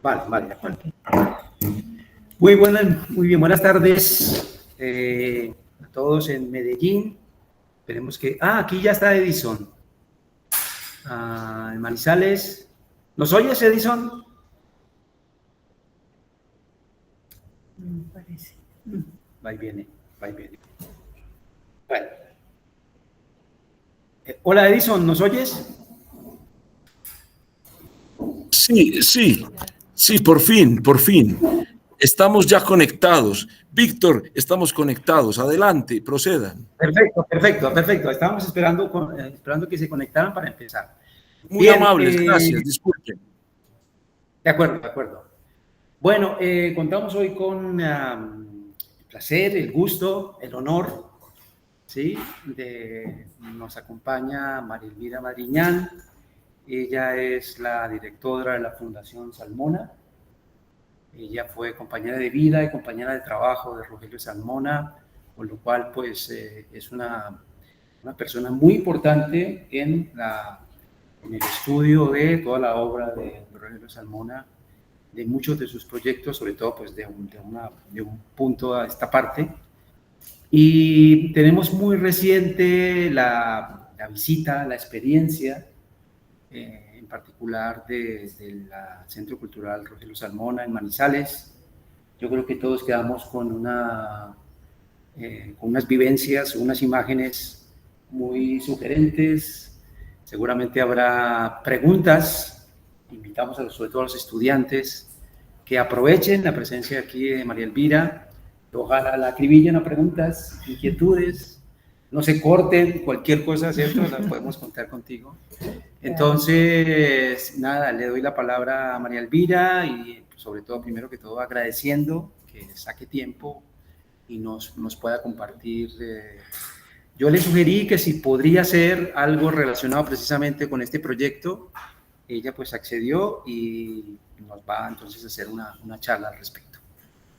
Vale, vale, de acuerdo. Muy bien, buenas tardes a todos en Medellín. Esperemos que... aquí ya está Edison. En Manizales. ¿Nos oyes, Edison? No parece. Va y viene, va y viene. Bueno. Hola, Edison, ¿nos oyes? Sí, por fin. Estamos ya conectados. Víctor, estamos conectados. Adelante, procedan. Perfecto. Estábamos esperando que se conectaran para empezar. Muy amables, gracias, disculpen. De acuerdo. Bueno, contamos hoy con el placer, el gusto, el honor, ¿sí? Nos acompaña María Elvira Madriñán. Ella es la directora de la Fundación Salmona. Ella fue compañera de vida y compañera de trabajo de Rogelio Salmona, con lo cual pues es una persona muy importante en el estudio de toda la obra de Rogelio Salmona, de muchos de sus proyectos, sobre todo pues de un punto a esta parte. Y tenemos muy reciente la visita, la experiencia, en particular del Centro Cultural Rogelio Salmona en Manizales. Yo creo que todos quedamos con unas vivencias, unas imágenes muy sugerentes. Seguramente habrá preguntas. Invitamos sobre todo a los estudiantes que aprovechen la presencia aquí de María Elvira. Ojalá la acribillen a preguntas, inquietudes, no se corten, cualquier cosa, ¿cierto? La podemos contar contigo. Entonces, nada, le doy la palabra a María Elvira y sobre todo, primero que todo, agradeciendo que saque tiempo y nos pueda compartir. Yo le sugerí que si podría hacer algo relacionado precisamente con este proyecto, ella pues accedió y nos va entonces a hacer una charla al respecto.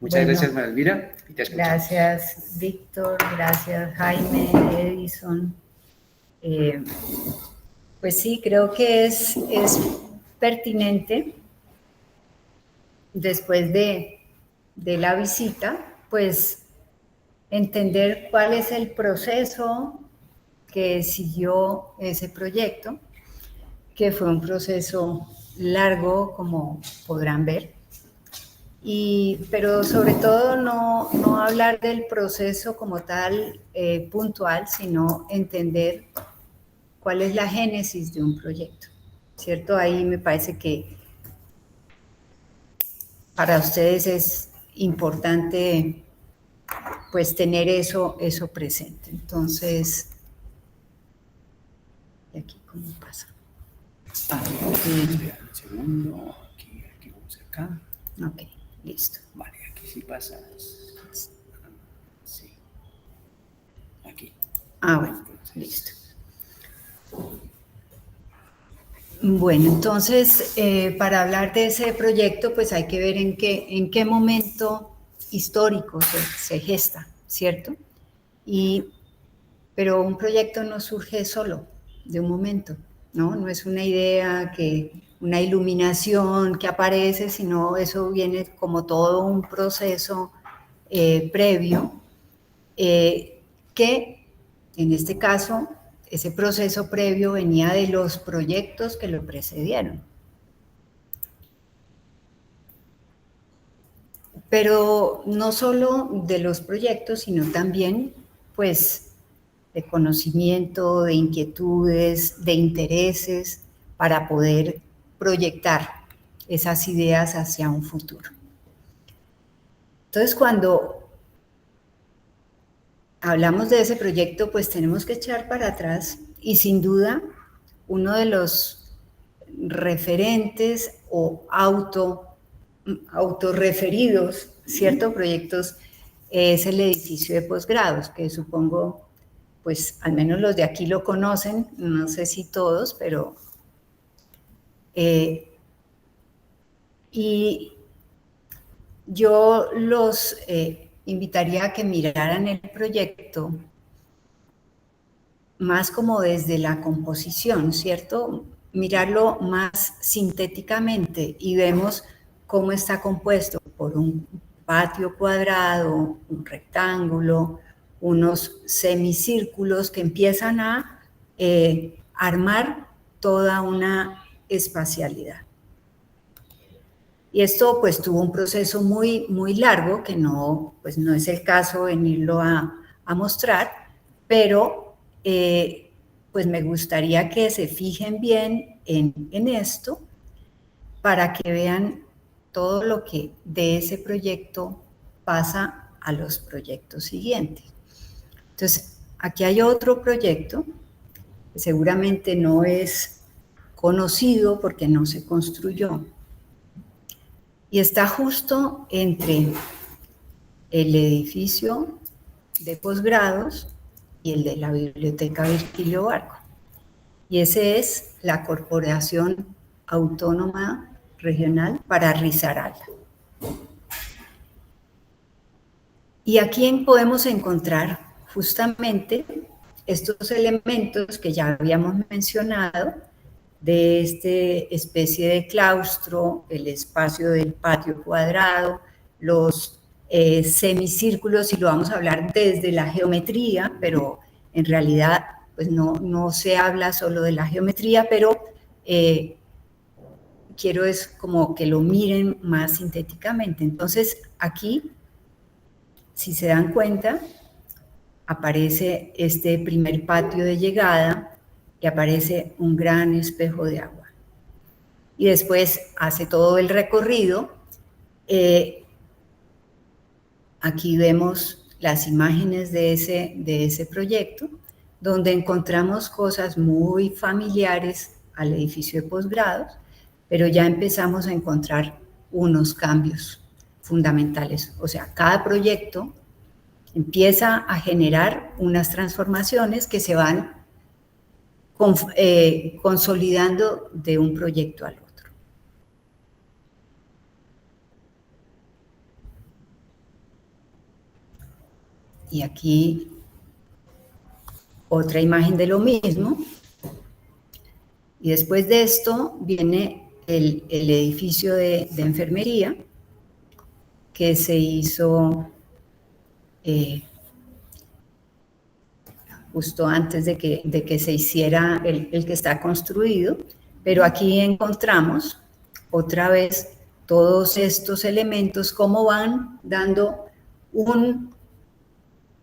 Muchas gracias, María Elvira. Y te escuchamos. Gracias, Víctor. Gracias, Jaime, Edison. Pues sí, creo que es pertinente, después de la visita, pues entender cuál es el proceso que siguió ese proyecto, que fue un proceso largo, como podrán ver. Pero sobre todo no hablar del proceso como tal puntual, sino entender cuál es la génesis de un proyecto, ¿cierto? Ahí me parece que para ustedes es importante pues tener eso presente. Entonces, ¿y aquí cómo pasa? Espera un segundo, aquí vamos acá. Ok, listo. Vale, aquí sí pasa. Sí. Aquí. Bueno, listo. Bueno, entonces, para hablar de ese proyecto, pues hay que ver en qué momento histórico se gesta, ¿cierto? Pero un proyecto no surge solo, de un momento, ¿no? No es una idea, una iluminación que aparece, sino eso viene como todo un proceso previo, que en este caso, ese proceso previo venía de los proyectos que lo precedieron. Pero no solo de los proyectos, sino también, pues, de conocimiento, de inquietudes, de intereses, para poder proyectar esas ideas hacia un futuro. Entonces, cuando hablamos de ese proyecto, pues tenemos que echar para atrás y sin duda uno de los referentes o autorreferidos, ¿cierto? Proyectos es el edificio de posgrados, que supongo, pues al menos los de aquí lo conocen, no sé si todos, pero... y yo los invitaría a que miraran el proyecto más como desde la composición, ¿cierto? Mirarlo más sintéticamente y vemos cómo está compuesto por un patio cuadrado, un rectángulo, unos semicírculos que empiezan a armar toda una espacialidad. Y esto pues tuvo un proceso muy, muy largo, que no, pues no es el caso venirlo a mostrar, pero pues me gustaría que se fijen bien en esto para que vean todo lo que de ese proyecto pasa a los proyectos siguientes. Entonces, aquí hay otro proyecto que seguramente no es conocido porque no se construyó, y está justo entre el edificio de posgrados y el de la Biblioteca Virgilio Barco. Y ese es la Corporación Autónoma Regional para Risaralda. Y aquí podemos encontrar justamente estos elementos que ya habíamos mencionado, de esta especie de claustro, el espacio del patio cuadrado, los semicírculos, y lo vamos a hablar desde la geometría, pero en realidad pues no se habla solo de la geometría, pero quiero es como que lo miren más sintéticamente. Entonces aquí, si se dan cuenta, aparece este primer patio de llegada y aparece un gran espejo de agua. Y después hace todo el recorrido. Aquí vemos las imágenes de ese proyecto, donde encontramos cosas muy familiares al edificio de posgrados, pero ya empezamos a encontrar unos cambios fundamentales. O sea, cada proyecto empieza a generar unas transformaciones que se van consolidando de un proyecto al otro. Y aquí otra imagen de lo mismo. Y después de esto viene el edificio de enfermería, que se hizo justo antes de que se hiciera el que está construido, pero aquí encontramos otra vez todos estos elementos, cómo van dando un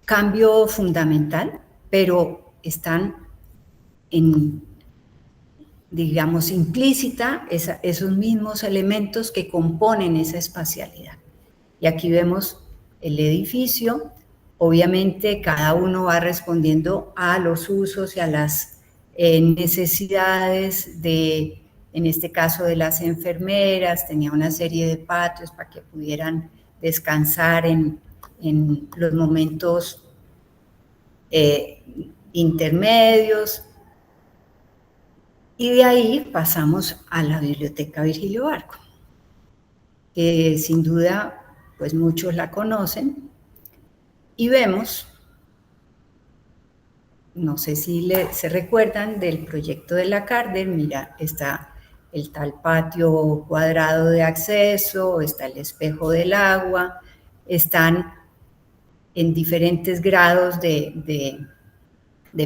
cambio fundamental, pero están digamos, implícita esos mismos elementos que componen esa espacialidad. Y aquí vemos el edificio. Obviamente cada uno va respondiendo a los usos y a las necesidades en este caso de las enfermeras. Tenía una serie de patios para que pudieran descansar en los momentos intermedios. Y de ahí pasamos a la Biblioteca Virgilio Barco, que sin duda pues muchos la conocen. Y vemos, no sé si se recuerdan del proyecto de la Cárder. Mira, está el tal patio cuadrado de acceso, está el espejo del agua, están en diferentes grados de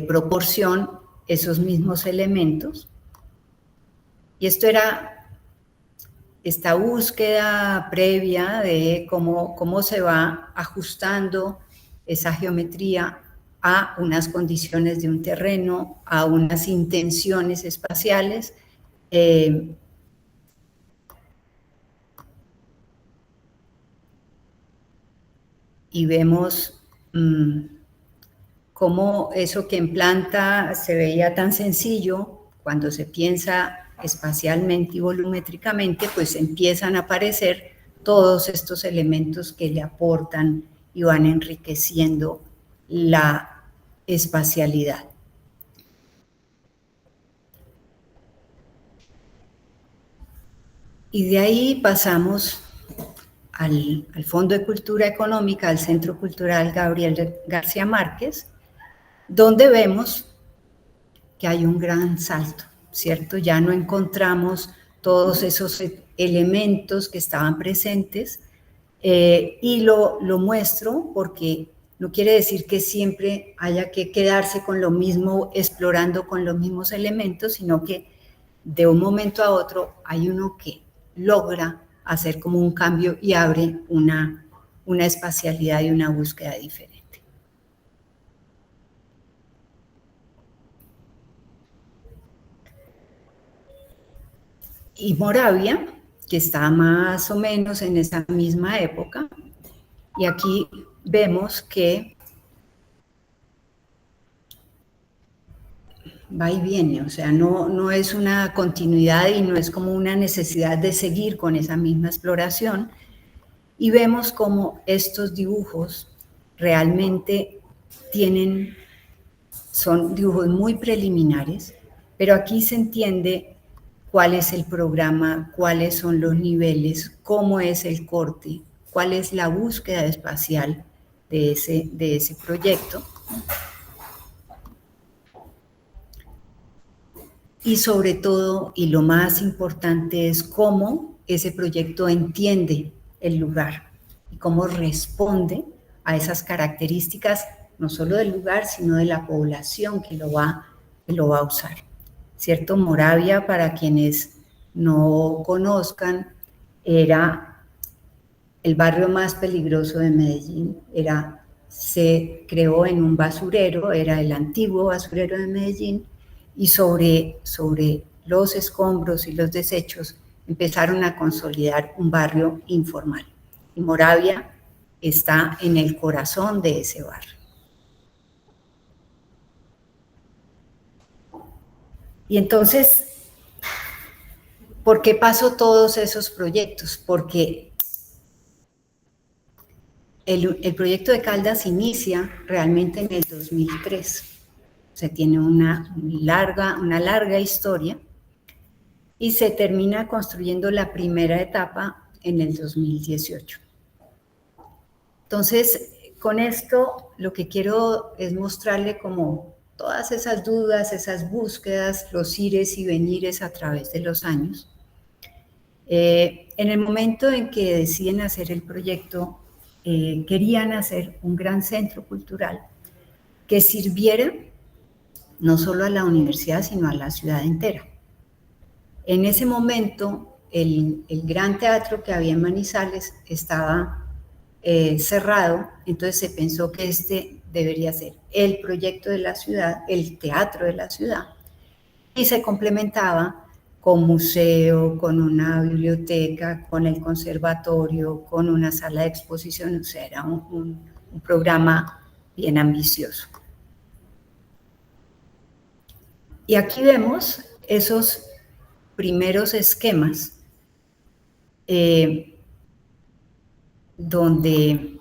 proporción esos mismos elementos. Y esto era esta búsqueda previa de cómo se va ajustando esa geometría a unas condiciones de un terreno, a unas intenciones espaciales. Y vemos cómo eso que en planta se veía tan sencillo, cuando se piensa espacialmente y volumétricamente, pues empiezan a aparecer todos estos elementos que le aportan y van enriqueciendo la espacialidad. Y de ahí pasamos al Fondo de Cultura Económica, al Centro Cultural Gabriel García Márquez, donde vemos que hay un gran salto, ¿cierto? Ya no encontramos todos esos elementos que estaban presentes, y lo muestro porque no quiere decir que siempre haya que quedarse con lo mismo, explorando con los mismos elementos, sino que de un momento a otro hay uno que logra hacer como un cambio y abre una espacialidad y una búsqueda diferente. Y Moravia, que está más o menos en esa misma época, y aquí vemos que va y viene, o sea, no es una continuidad y no es como una necesidad de seguir con esa misma exploración, y vemos cómo estos dibujos realmente son dibujos muy preliminares, pero aquí se entiende cuál es el programa, cuáles son los niveles, cómo es el corte, cuál es la búsqueda espacial de ese proyecto. Y sobre todo, y lo más importante, es cómo ese proyecto entiende el lugar y cómo responde a esas características, no solo del lugar, sino de la población que lo va a usar. ¿Cierto? Moravia, para quienes no conozcan, era el barrio más peligroso de Medellín. Se creó en un basurero, era el antiguo basurero de Medellín, y sobre los escombros y los desechos empezaron a consolidar un barrio informal. Y Moravia está en el corazón de ese barrio. Y entonces, ¿por qué pasó todos esos proyectos? Porque el proyecto de Caldas inicia realmente en el 2003. O sea, tiene una larga historia, y se termina construyendo la primera etapa en el 2018. Entonces, con esto lo que quiero es mostrarle como todas esas dudas, esas búsquedas, los ires y venires a través de los años. En el momento en que deciden hacer el proyecto, querían hacer un gran centro cultural que sirviera no solo a la universidad, sino a la ciudad entera. En ese momento, el gran teatro que había en Manizales estaba cerrado, entonces se pensó que este debería ser el proyecto de la ciudad, el teatro de la ciudad, y se complementaba con museo, con una biblioteca, con el conservatorio, con una sala de exposición. O sea, era un programa bien ambicioso. Y aquí vemos esos primeros esquemas donde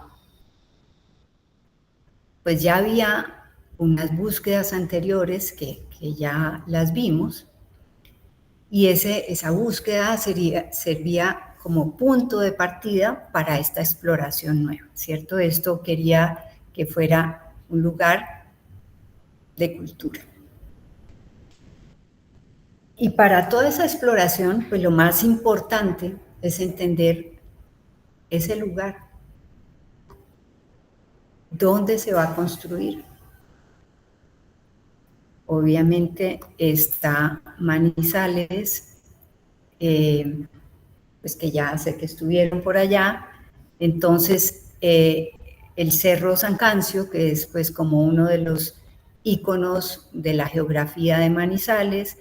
pues ya había unas búsquedas anteriores que ya las vimos, y esa búsqueda servía como punto de partida para esta exploración nueva, ¿cierto? Esto quería que fuera un lugar de cultura. Y para toda esa exploración, pues lo más importante es entender ese lugar, dónde se va a construir. Obviamente está Manizales, pues que ya sé que estuvieron por allá. Entonces, el Cerro San Cancio, que es pues como uno de los íconos de la geografía de Manizales,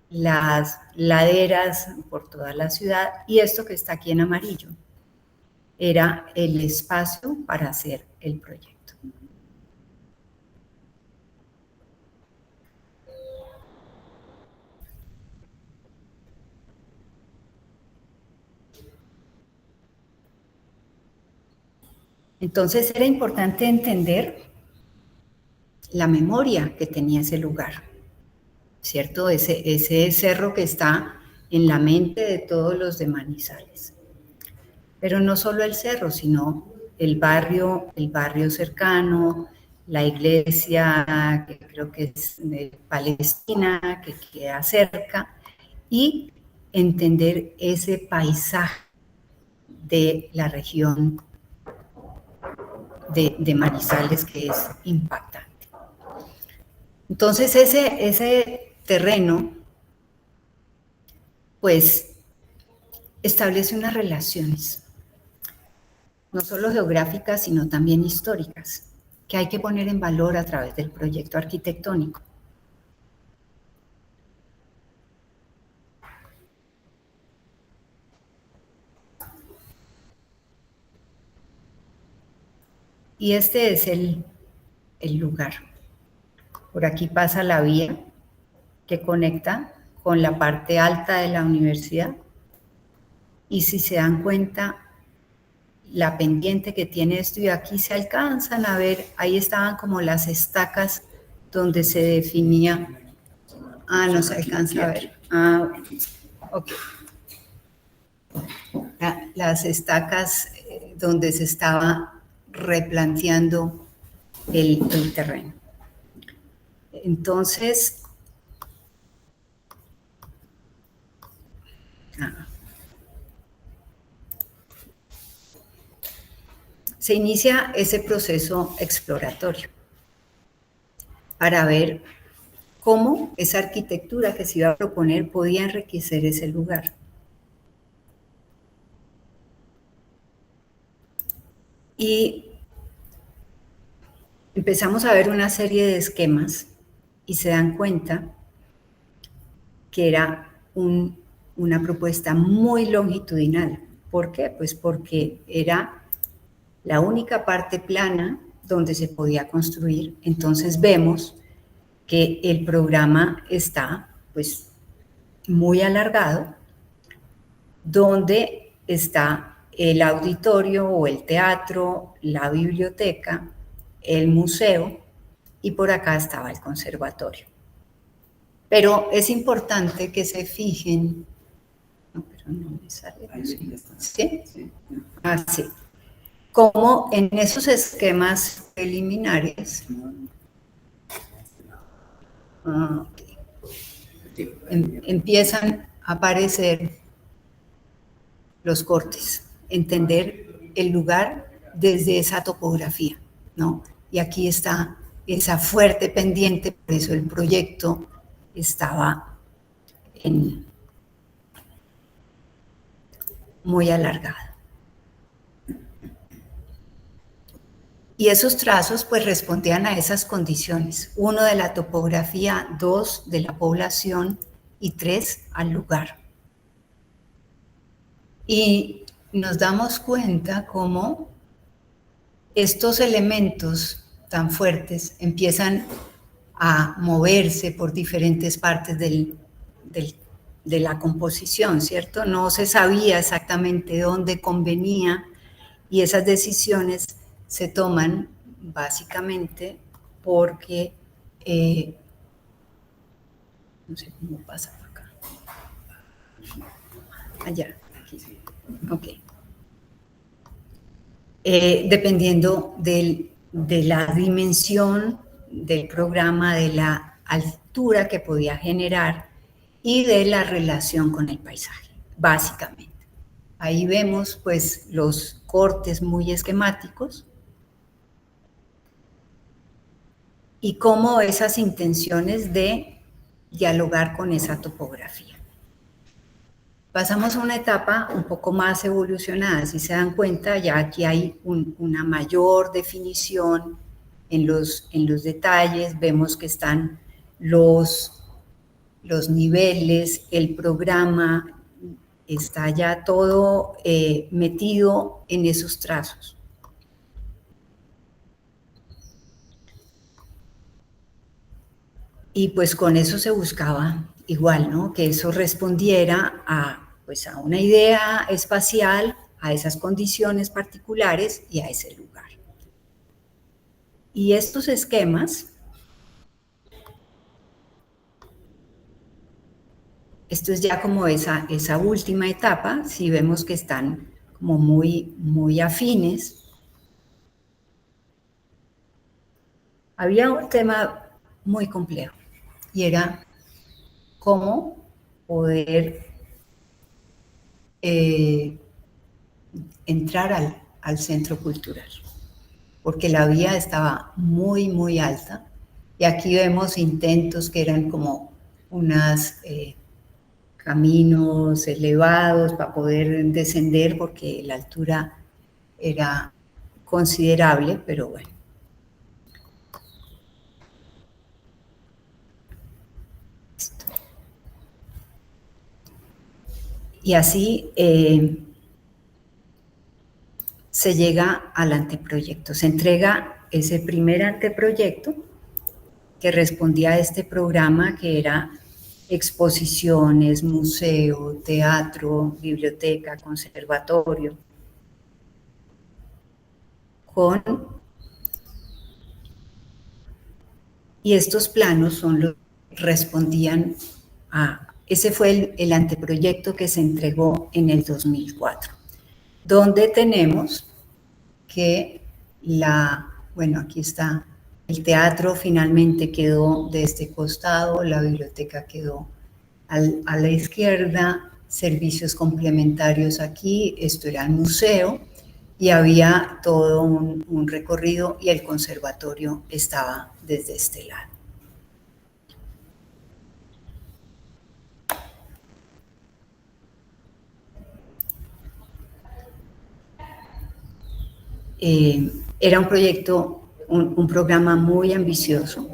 las laderas por toda la ciudad, y esto que está aquí en amarillo era el espacio para hacer el proyecto. Entonces era importante entender la memoria que tenía ese lugar, ¿cierto? Ese cerro que está en la mente de todos los de Manizales. Pero no solo el cerro, sino el barrio cercano, la iglesia, que creo que es de Palestina, que queda cerca, y entender ese paisaje de la región de Manizales, que es impactante. Entonces ese terreno pues establece unas relaciones, no solo geográficas, sino también históricas, que hay que poner en valor a través del proyecto arquitectónico. Y este es el lugar. Por aquí pasa la vía que conecta con la parte alta de la universidad. Y si se dan cuenta, la pendiente que tiene esto, y aquí se alcanzan a ver, ahí estaban como las estacas donde se definía. No se alcanza a ver. Ok. Las estacas donde se estaba replanteando el terreno. Entonces, se inicia ese proceso exploratorio para ver cómo esa arquitectura que se iba a proponer podía enriquecer ese lugar. Y empezamos a ver una serie de esquemas y se dan cuenta que era una propuesta muy longitudinal. ¿Por qué? Pues porque era la única parte plana donde se podía construir. Entonces vemos que el programa está pues muy alargado, donde está el auditorio o el teatro, la biblioteca, el museo, y por acá estaba el conservatorio. Pero es importante que se fijen. No, pero no me sale. ¿Sí? Sí. Como en esos esquemas preliminares empiezan a aparecer los cortes, entender el lugar desde esa topografía, ¿no? Y aquí está esa fuerte pendiente, por eso el proyecto estaba muy alargado. Y esos trazos pues respondían a esas condiciones. 1, de la topografía, 2, de la población y 3, al lugar. Y nos damos cuenta cómo estos elementos tan fuertes empiezan a moverse por diferentes partes de la composición, ¿cierto? No se sabía exactamente dónde convenía, y esas decisiones se toman básicamente porque, no sé cómo pasa por acá, allá, aquí, ok. Dependiendo de la dimensión del programa, de la altura que podía generar y de la relación con el paisaje, básicamente. Ahí vemos pues los cortes muy esquemáticos y cómo esas intenciones de dialogar con esa topografía. Pasamos a una etapa un poco más evolucionada. Si se dan cuenta, ya aquí hay una mayor definición en los detalles. Vemos que están los niveles, el programa, está ya todo metido en esos trazos. Y pues con eso se buscaba igual, ¿no? Que eso respondiera a una idea espacial, a esas condiciones particulares y a ese lugar. Y estos esquemas, esto es ya como esa última etapa, si vemos que están como muy afines. Había un tema muy complejo y era cómo poder entrar al centro cultural, porque la vía estaba muy, muy alta. Y aquí vemos intentos que eran como unos caminos elevados para poder descender, porque la altura era considerable, pero bueno. Y así se llega al anteproyecto. Se entrega ese primer anteproyecto que respondía a este programa, que era exposiciones, museo, teatro, biblioteca, conservatorio, y estos planos respondían a... Ese fue el anteproyecto que se entregó en el 2004, donde tenemos que bueno, aquí está, el teatro finalmente quedó de este costado, la biblioteca quedó a la izquierda, servicios complementarios aquí, esto era el museo, y había todo un recorrido, y el conservatorio estaba desde este lado. Era un proyecto, un programa muy ambicioso,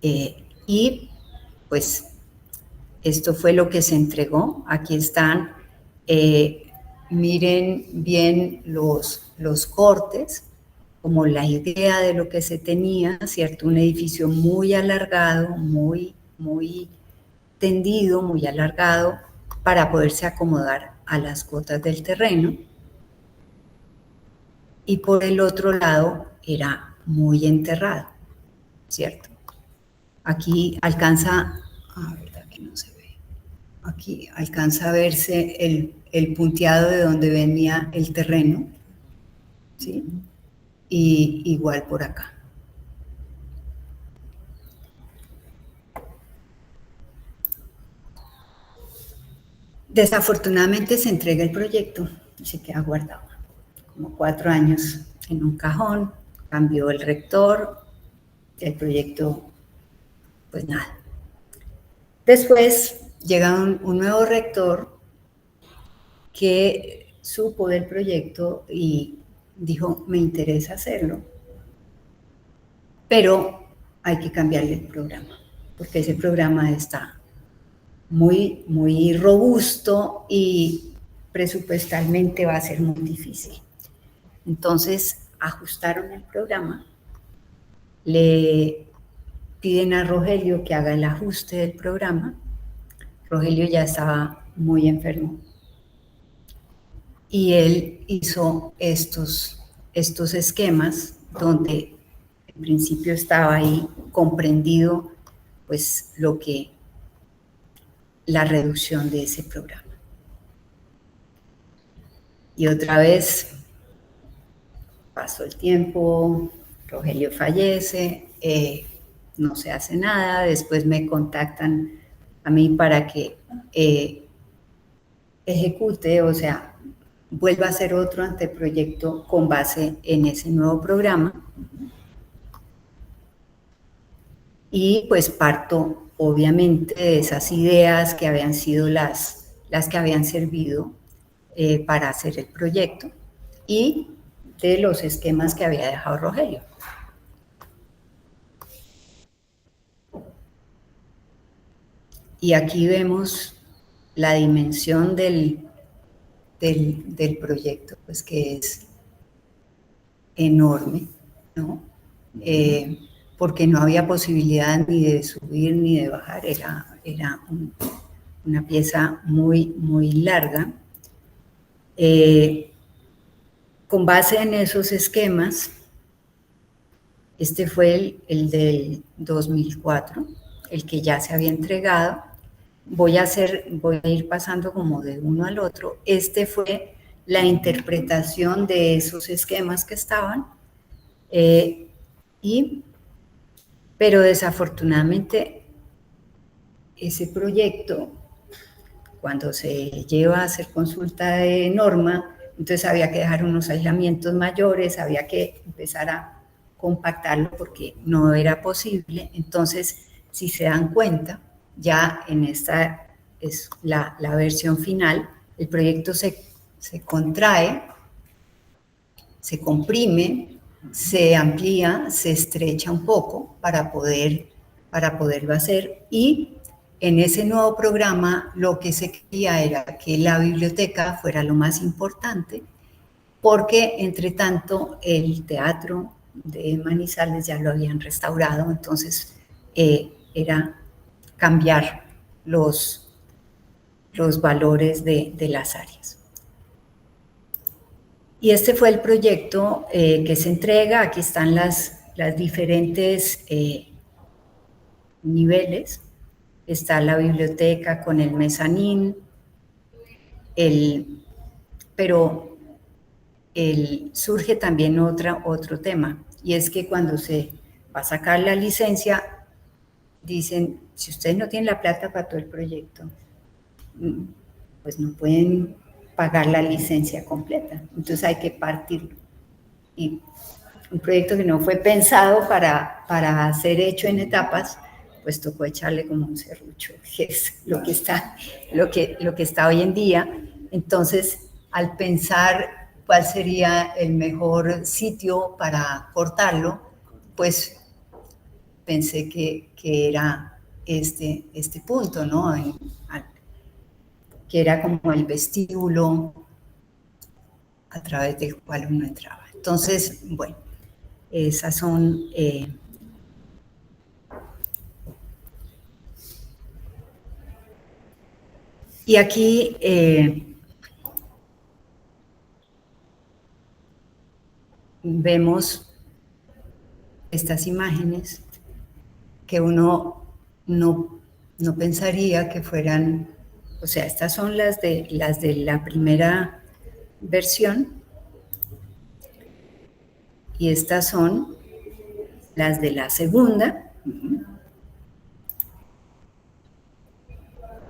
y pues esto fue lo que se entregó. Aquí están, miren bien los cortes, como la idea de lo que se tenía, ¿cierto? Un edificio muy alargado, muy tendido, muy alargado, para poderse acomodar a las cotas del terreno. Y por el otro lado era muy enterrado, ¿cierto? Aquí alcanza, verdad que no se ve, aquí alcanza a verse el punteado de donde venía el terreno, ¿sí? Y igual por acá. Desafortunadamente se entrega el proyecto y se queda guardado como 4 años en un cajón, cambió el rector, el proyecto, pues nada. Después llega un nuevo rector que supo del proyecto y dijo, me interesa hacerlo, pero hay que cambiarle el programa, porque ese programa está muy robusto y presupuestalmente va a ser muy difícil. Entonces ajustaron el programa, le piden a Rogelio que haga el ajuste del programa. Rogelio ya estaba muy enfermo y él hizo estos esquemas donde en principio estaba ahí comprendido pues la reducción de ese programa. Y otra vez pasó el tiempo, Rogelio fallece, no se hace nada, después me contactan a mí para que ejecute, o sea, vuelva a hacer otro anteproyecto con base en ese nuevo programa. Y pues parto, obviamente, de esas ideas que habían sido las que habían servido para hacer el proyecto, y de los esquemas que había dejado Rogelio. Y aquí vemos la dimensión del proyecto, pues que es enorme, ¿no? Porque no había posibilidad ni de subir ni de bajar, era una pieza muy larga. Con base en esos esquemas, este fue el del 2004, el que ya se había entregado. Voy a ir pasando como de uno al otro. Este fue la interpretación de esos esquemas que estaban, pero desafortunadamente ese proyecto, cuando se lleva a hacer consulta de norma, entonces había que dejar unos aislamientos mayores, había que empezar a compactarlo porque no era posible. Entonces, si se dan cuenta, ya en esta es la versión final, el proyecto se contrae, se comprime, se amplía, se estrecha un poco para poderlo hacer, y en ese nuevo programa lo que se quería era que la biblioteca fuera lo más importante, porque entre tanto el teatro de Manizales ya lo habían restaurado, entonces era cambiar los valores de las áreas. Y este fue el proyecto que se entrega. Aquí están las diferentes niveles. Está la biblioteca con el mezanín, pero surge también otro tema, y es que cuando se va a sacar la licencia, dicen, si ustedes no tienen la plata para todo el proyecto, pues no pueden pagar la licencia completa, entonces hay que partirlo. Y un proyecto que no fue pensado para ser hecho en etapas, pues tocó echarle como un serrucho, que es lo que está hoy en día. Entonces, al pensar cuál sería el mejor sitio para cortarlo, pues pensé que era este punto, ¿no? Que era como el vestíbulo a través del cual uno entraba. Entonces, bueno, esas son... y aquí vemos estas imágenes que uno no pensaría que fueran, o sea, estas son las de la primera versión y estas son las de la segunda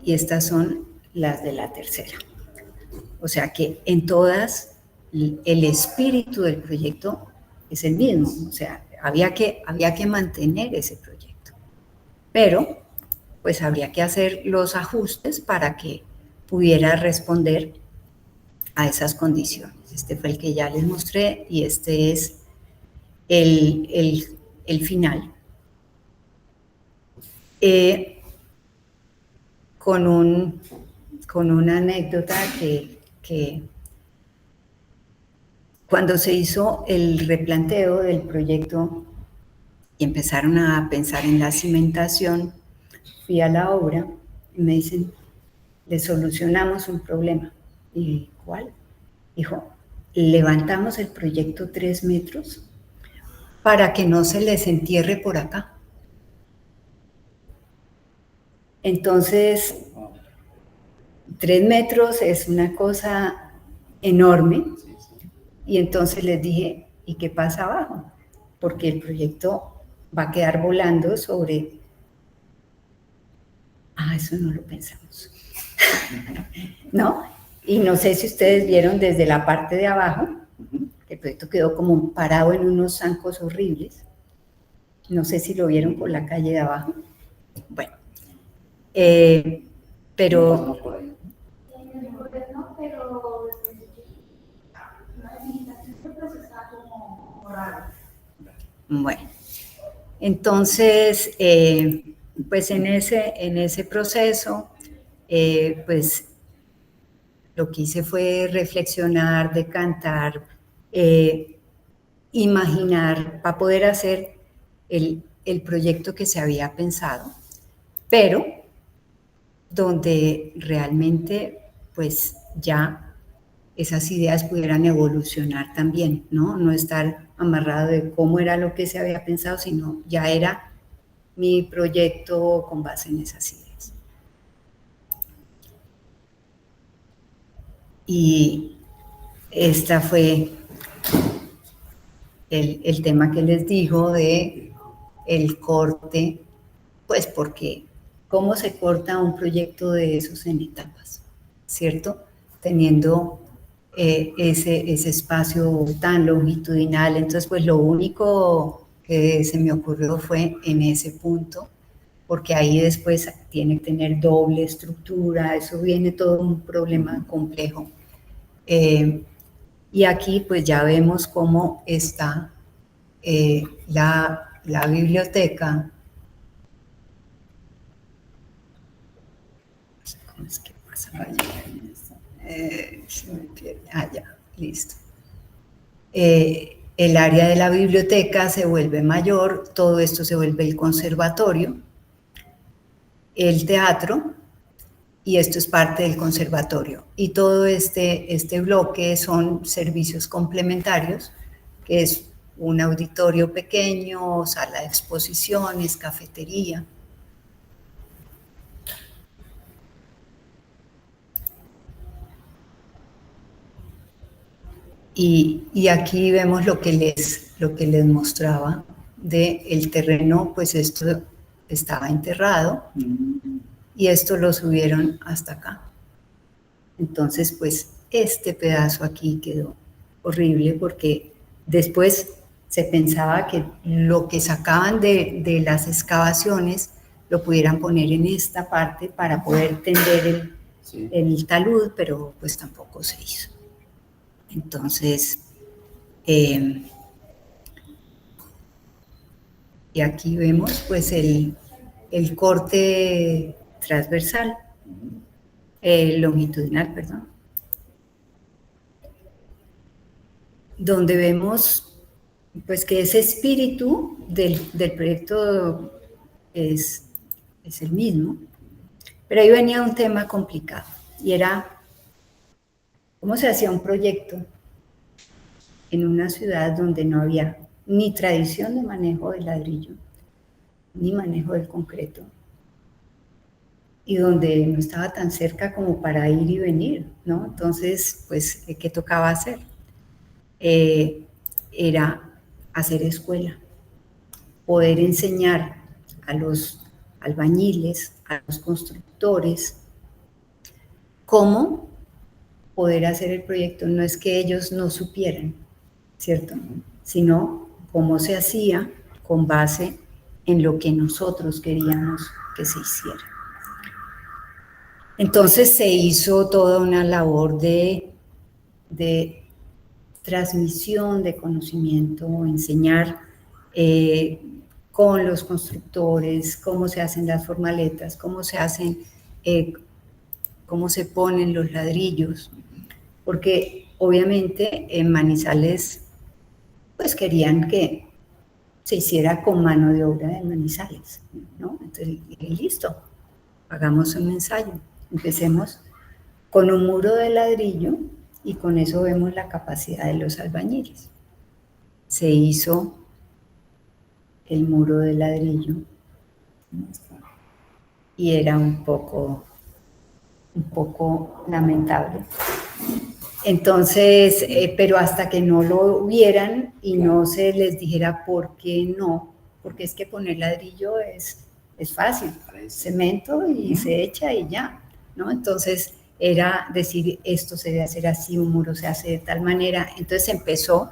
y estas son las de la tercera. O sea que en todas el espíritu del proyecto es el mismo, o sea, había que mantener ese proyecto, pero pues habría que hacer los ajustes para que pudiera responder a esas condiciones. Este fue el que ya les mostré y este es el final. Con una anécdota que cuando se hizo el replanteo del proyecto y empezaron a pensar en la cimentación, fui a la obra y me dicen, le solucionamos un problema. ¿Y cuál? Dijo, levantamos el proyecto 3 metros para que no se les entierre por acá. Entonces, 3 metros es una cosa enorme, y entonces les dije, ¿y qué pasa abajo? Porque el proyecto va a quedar volando sobre... eso no lo pensamos. ¿No? Y no sé si ustedes vieron desde la parte de abajo, el proyecto quedó como parado en unos zancos horribles. No sé si lo vieron por la calle de abajo. Bueno, pero... Bueno, entonces, pues en ese proceso, pues lo que hice fue reflexionar, decantar, imaginar para poder hacer el proyecto que se había pensado, pero donde realmente pues ya esas ideas pudieran evolucionar también, ¿no? No estar amarrado de cómo era lo que se había pensado, sino ya era mi proyecto con base en esas ideas. Y esta fue el tema que les digo de el corte, pues porque ¿cómo se corta un proyecto de esos en etapas? ¿cierto? Teniendo ese espacio tan longitudinal. Entonces, pues lo único que se me ocurrió fue en ese punto, porque ahí después tiene que tener doble estructura, eso viene todo un problema complejo. Y aquí pues ya vemos cómo está la biblioteca. ¿Cómo es que pasa allá? Se me pierde. Ya, listo. El área de la biblioteca se vuelve mayor, todo esto se vuelve el conservatorio, el teatro, y esto es parte del conservatorio. Y todo este bloque son servicios complementarios, que es un auditorio pequeño, sala de exposiciones, cafetería. Y aquí vemos lo que les mostraba del terreno, pues esto estaba enterrado y esto lo subieron hasta acá. Entonces, pues este pedazo aquí quedó horrible porque después se pensaba que lo que sacaban de las excavaciones lo pudieran poner en esta parte para poder tender el talud, pero pues tampoco se hizo. Entonces, y aquí vemos pues el corte transversal, longitudinal, perdón, donde vemos pues que ese espíritu del proyecto es el mismo, pero ahí venía un tema complicado y era cómo se hacía un proyecto en una ciudad donde no había ni tradición de manejo del ladrillo, ni manejo del concreto, y donde no estaba tan cerca como para ir y venir, ¿no? Entonces, pues, ¿qué tocaba hacer? Era hacer escuela, poder enseñar a los albañiles, a los constructores, cómo poder hacer el proyecto. No es que ellos no supieran, ¿cierto? Sino cómo se hacía con base en lo que nosotros queríamos que se hiciera. Entonces se hizo toda una labor de transmisión de conocimiento, enseñar con los constructores cómo se hacen las formaletas, cómo se ponen los ladrillos, porque obviamente en Manizales pues querían que se hiciera con mano de obra de Manizales, ¿no? Entonces, listo, hagamos un ensayo, empecemos con un muro de ladrillo y con eso vemos la capacidad de los albañiles. Se hizo el muro de ladrillo y era un poco lamentable. Entonces, pero hasta que no lo vieran y no se les dijera por qué no, porque es que poner ladrillo es fácil, cemento y se echa y ya, ¿no? Entonces, era decir, esto se debe hacer así, un muro se hace de tal manera. Entonces empezó,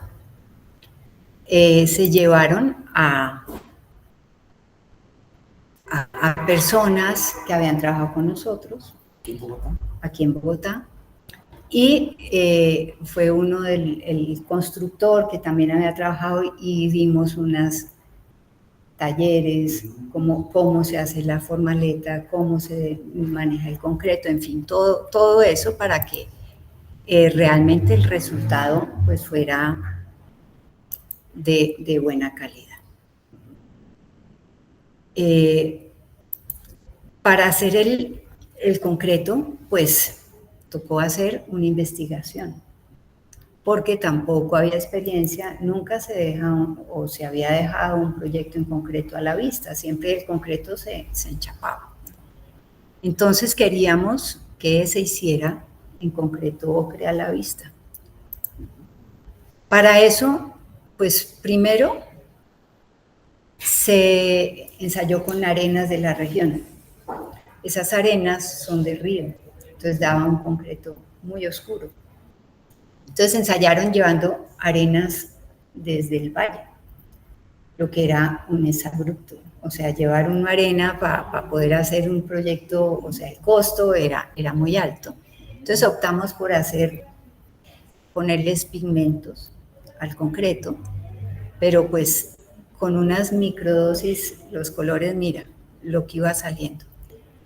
se llevaron a personas que habían trabajado con nosotros, aquí en Bogotá, y fue uno el constructor que también había trabajado y dimos unos talleres, cómo se hace la formaleta, cómo se maneja el concreto, en fin, todo eso para que realmente el resultado pues fuera de buena calidad. Para hacer el concreto, pues tocó hacer una investigación, porque tampoco había experiencia, nunca se deja o se había dejado un proyecto en concreto a la vista, siempre el concreto se enchapaba. Entonces queríamos que se hiciera en concreto ocre a la vista. Para eso, pues primero se ensayó con arenas de la región. Esas arenas son del río. entonces daba un concreto muy oscuro. Entonces ensayaron llevando arenas desde el valle, lo que era un exabrupto, o sea, llevar una arena para poder hacer un proyecto, o sea, el costo era muy alto. Entonces optamos por ponerles pigmentos al concreto, pero pues con unas microdosis, los colores, mira, lo que iba saliendo.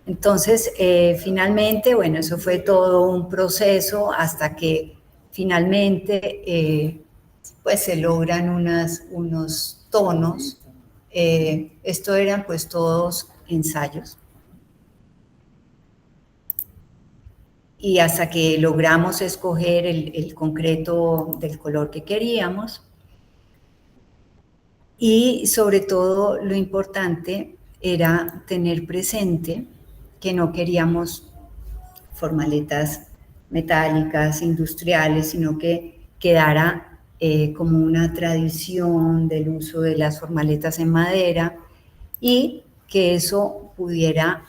Entonces, finalmente, bueno, eso fue todo un proceso hasta que finalmente pues se logran unos tonos. Esto eran pues todos ensayos. Y hasta que logramos escoger el concreto del color que queríamos. Y sobre todo lo importante era tener presente que no queríamos formaletas metálicas, industriales, sino que quedara como una tradición del uso de las formaletas en madera y que eso pudiera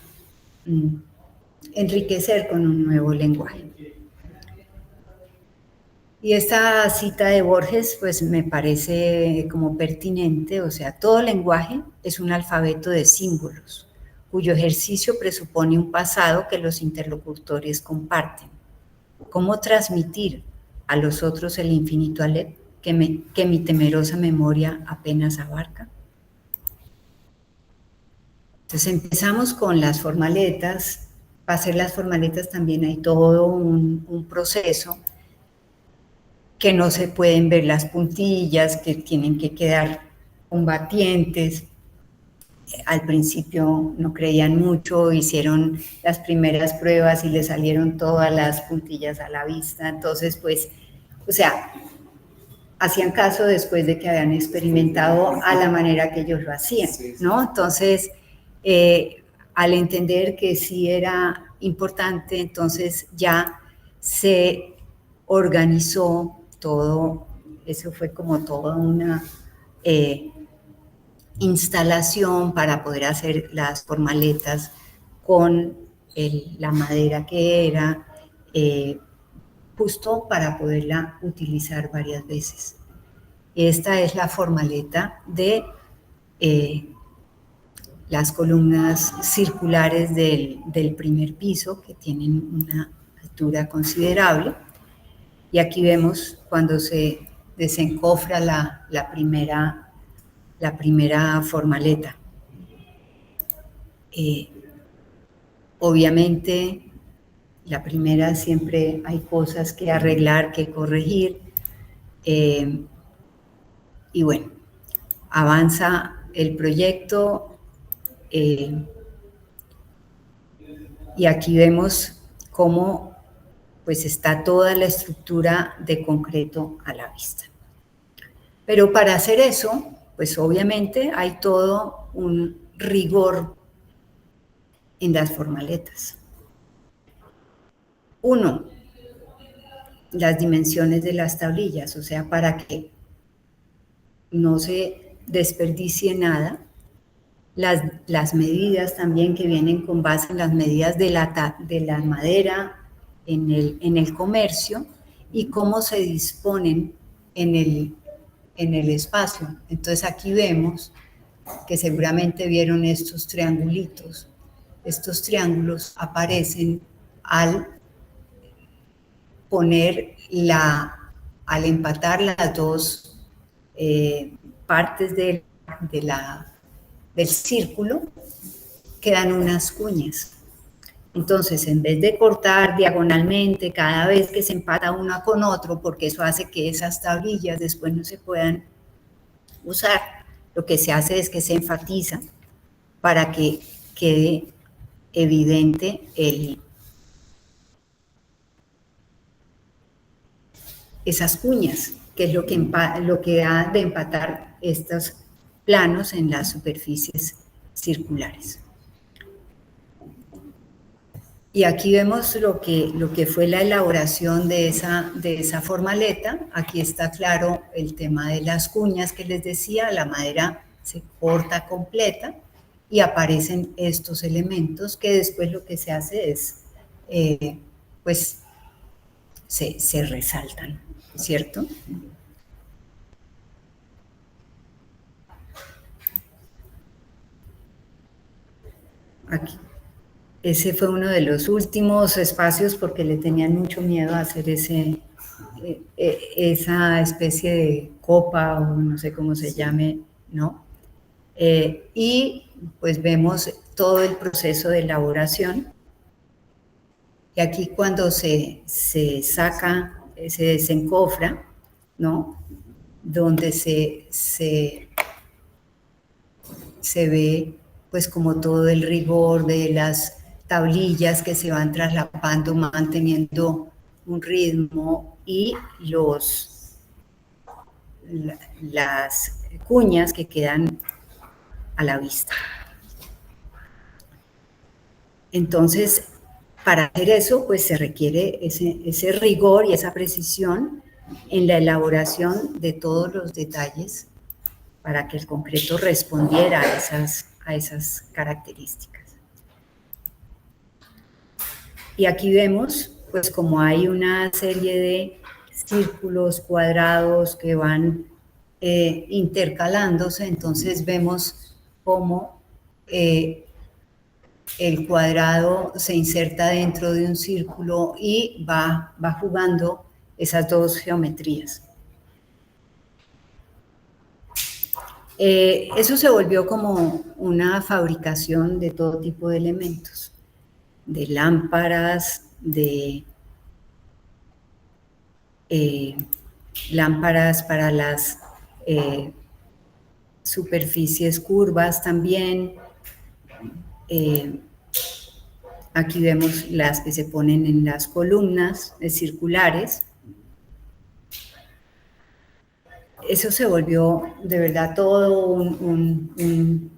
enriquecer con un nuevo lenguaje. Y esta cita de Borges pues me parece como pertinente, o sea, todo lenguaje es un alfabeto de símbolos, cuyo ejercicio presupone un pasado que los interlocutores comparten. ¿Cómo transmitir a los otros el infinito Aleph que mi temerosa memoria apenas abarca? Entonces empezamos con las formaletas. Para hacer las formaletas también hay todo un proceso, que no se pueden ver las puntillas, que tienen que quedar combatientes. Al principio no creían mucho, hicieron las primeras pruebas y le salieron todas las puntillas a la vista. Entonces, pues, o sea, hacían caso después de que habían experimentado a la manera que ellos lo hacían, ¿no? Entonces, al entender que sí era importante, entonces ya se organizó todo, eso fue como toda una instalación para poder hacer las formaletas con la madera que era, justo para poderla utilizar varias veces. Esta es la formaleta de las columnas circulares del primer piso, que tienen una altura considerable. Y aquí vemos cuando se desencofra la primera formaleta. Obviamente, la primera siempre hay cosas que arreglar, que corregir. Y bueno, avanza el proyecto. Y aquí vemos cómo pues está toda la estructura de concreto a la vista. Pero para hacer eso, pues obviamente hay todo un rigor en las formaletas. Uno, las dimensiones de las tablillas, o sea, para que no se desperdicie nada. Las medidas también que vienen con base en las medidas de la madera en el comercio y cómo se disponen en el espacio. Entonces aquí vemos que seguramente vieron estos triangulitos. Estos triángulos aparecen al empatar las dos partes del círculo, quedan unas cuñas. Entonces, en vez de cortar diagonalmente cada vez que se empata una con otro, porque eso hace que esas tablillas después no se puedan usar, lo que se hace es que se enfatiza para que quede evidente esas cuñas, que es lo que ha de empatar estos planos en las superficies circulares. Y aquí vemos lo que fue la elaboración de esa formaleta. Aquí está claro el tema de las cuñas que les decía, la madera se corta completa y aparecen estos elementos que después lo que se hace es pues se resaltan, ¿cierto? Aquí. Ese fue uno de los últimos espacios porque le tenían mucho miedo a hacer esa especie de copa o no sé cómo se llame, ¿no? Y pues vemos todo el proceso de elaboración. Y aquí cuando se saca, se desencofra, ¿no? Donde se ve pues como todo el rigor de las tablillas que se van traslapando, manteniendo un ritmo y las cuñas que quedan a la vista. Entonces, para hacer eso, pues se requiere ese rigor y esa precisión en la elaboración de todos los detalles para que el concreto respondiera a esas características. Y aquí vemos, pues como hay una serie de círculos, cuadrados que van intercalándose, entonces vemos cómo el cuadrado se inserta dentro de un círculo y va jugando esas dos geometrías. Eso se volvió como una fabricación de todo tipo de elementos, de lámparas, de lámparas para las superficies curvas también. Aquí vemos las que se ponen en las columnas circulares. Eso se volvió de verdad todo un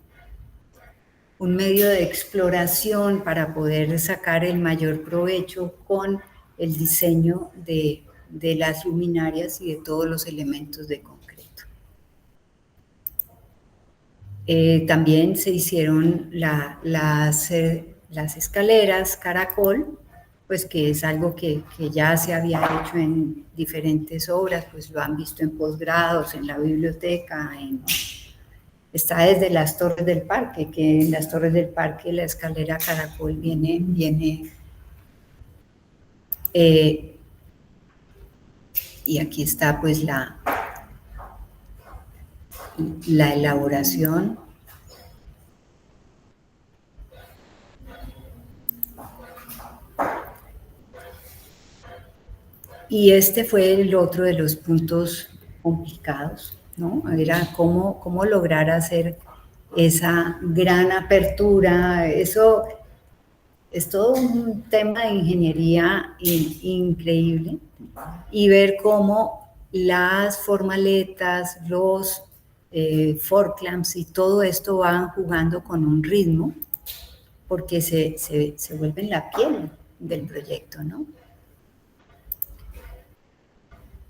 medio de exploración para poder sacar el mayor provecho con el diseño de las luminarias y de todos los elementos de concreto. También se hicieron las escaleras caracol, pues que es algo que ya se había hecho en diferentes obras, pues lo han visto en posgrados, en la biblioteca, está desde las Torres del Parque, que en las Torres del Parque la escalera caracol viene y aquí está pues la elaboración. Y este fue el otro de los puntos complicados, ¿no? Era cómo lograr hacer esa gran apertura. Eso es todo un tema de ingeniería increíble, y ver cómo las formaletas, los forclamps y todo esto van jugando con un ritmo, porque se vuelven la piel del proyecto, ¿no?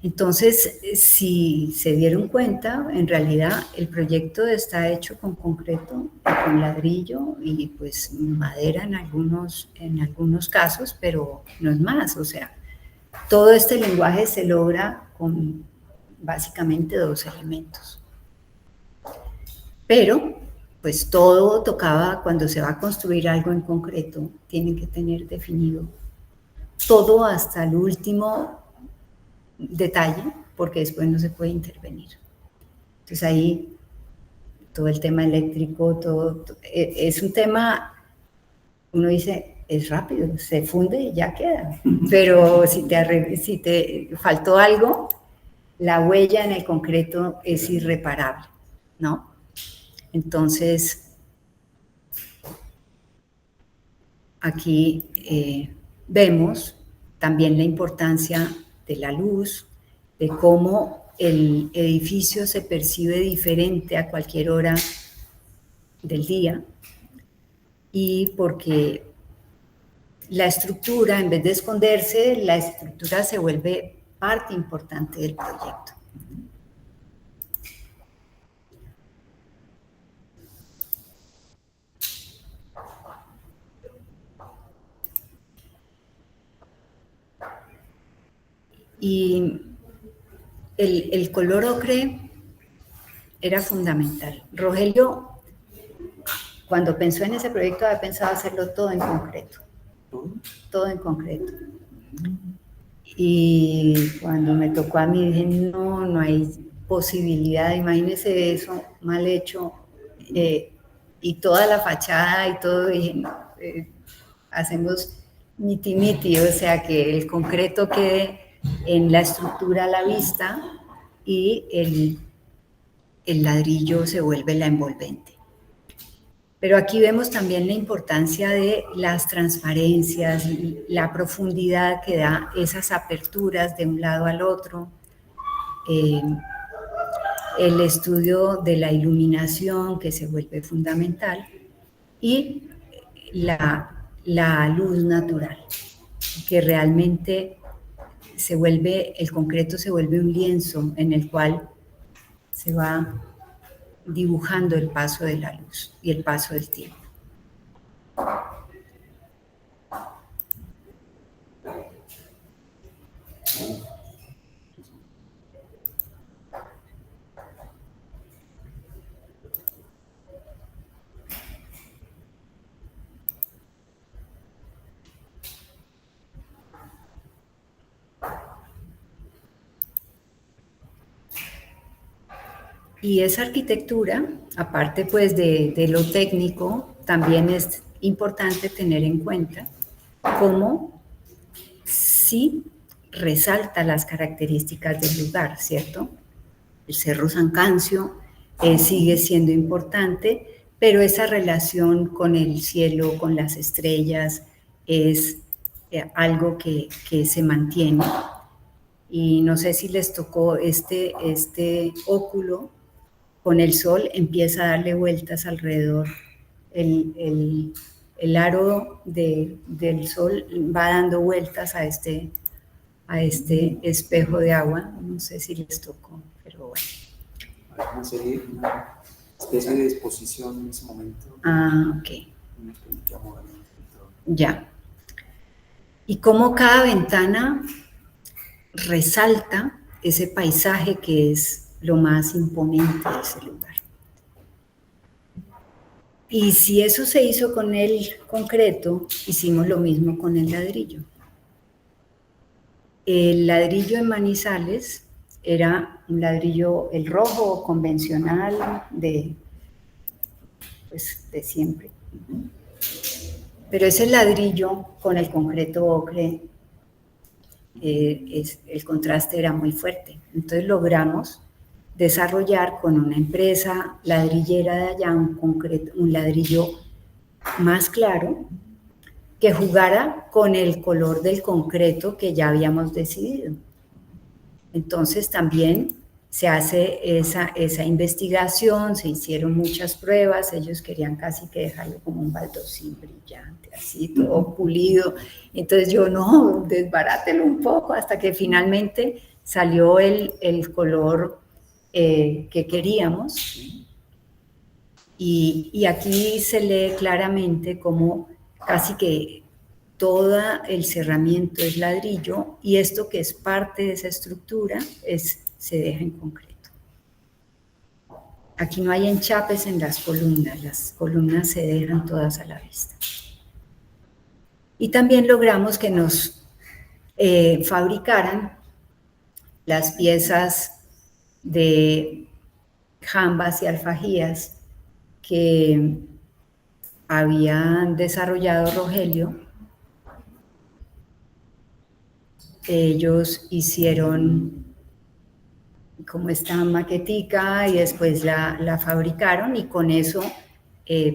Entonces, si se dieron cuenta, en realidad el proyecto está hecho con concreto, con ladrillo y pues madera en algunos casos, pero no es más. O sea, todo este lenguaje se logra con básicamente dos elementos. Pero, pues todo tocaba, cuando se va a construir algo en concreto, tienen que tener definido todo hasta el último detalle, porque después no se puede intervenir. Entonces ahí todo el tema eléctrico, todo es un tema, uno dice, es rápido, se funde y ya queda, pero si te faltó algo, la huella en el concreto es irreparable, ¿no? Entonces, aquí vemos también la importancia de la luz, de cómo el edificio se percibe diferente a cualquier hora del día, y porque la estructura, en vez de esconderse, la estructura se vuelve parte importante del proyecto. Y el color ocre era fundamental. Rogelio, cuando pensó en ese proyecto, había pensado hacerlo todo en concreto. Todo en concreto. Y cuando me tocó a mí, dije, no hay posibilidad, imagínese eso mal hecho, y toda la fachada y todo, dije, no, hacemos miti-miti, o sea, que el concreto quede en la estructura a la vista y el ladrillo se vuelve la envolvente. Pero aquí vemos también la importancia de las transparencias, la profundidad que da esas aperturas de un lado al otro, el estudio de la iluminación que se vuelve fundamental y la luz natural, que realmente el concreto se vuelve un lienzo en el cual se va dibujando el paso de la luz y el paso del tiempo. Y esa arquitectura, aparte pues de lo técnico, también es importante tener en cuenta cómo sí resalta las características del lugar, ¿cierto? El Cerro San Cancio sigue siendo importante, pero esa relación con el cielo, con las estrellas, es algo que se mantiene. Y no sé si les tocó este óculo con el sol, empieza a darle vueltas alrededor. El aro del sol va dando vueltas a este espejo de agua. No sé si les tocó, pero bueno. Una serie, una especie de exposición en ese momento. Ah, ok. Ya. Y cómo cada ventana resalta ese paisaje que es lo más imponente de ese lugar. Y si eso se hizo con el concreto, hicimos lo mismo con el ladrillo. El ladrillo en Manizales era un ladrillo, el rojo convencional de siempre. Pero ese ladrillo con el concreto ocre, el contraste era muy fuerte. Entonces logramos desarrollar con una empresa ladrillera de allá un ladrillo más claro que jugara con el color del concreto que ya habíamos decidido. Entonces también se hace esa investigación, se hicieron muchas pruebas, ellos querían casi que dejarlo como un baldosín brillante, así todo pulido. Entonces yo, no, desbarátelo un poco, hasta que finalmente salió el color que queríamos. Y aquí se lee claramente cómo casi que todo el cerramiento es ladrillo y esto que es parte de esa estructura se deja en concreto. Aquí no hay enchapes en las columnas se dejan todas a la vista. Y también logramos que nos fabricaran las piezas de jambas y alfajías que habían desarrollado Rogelio. Ellos hicieron como esta maquetica y después la fabricaron y con eso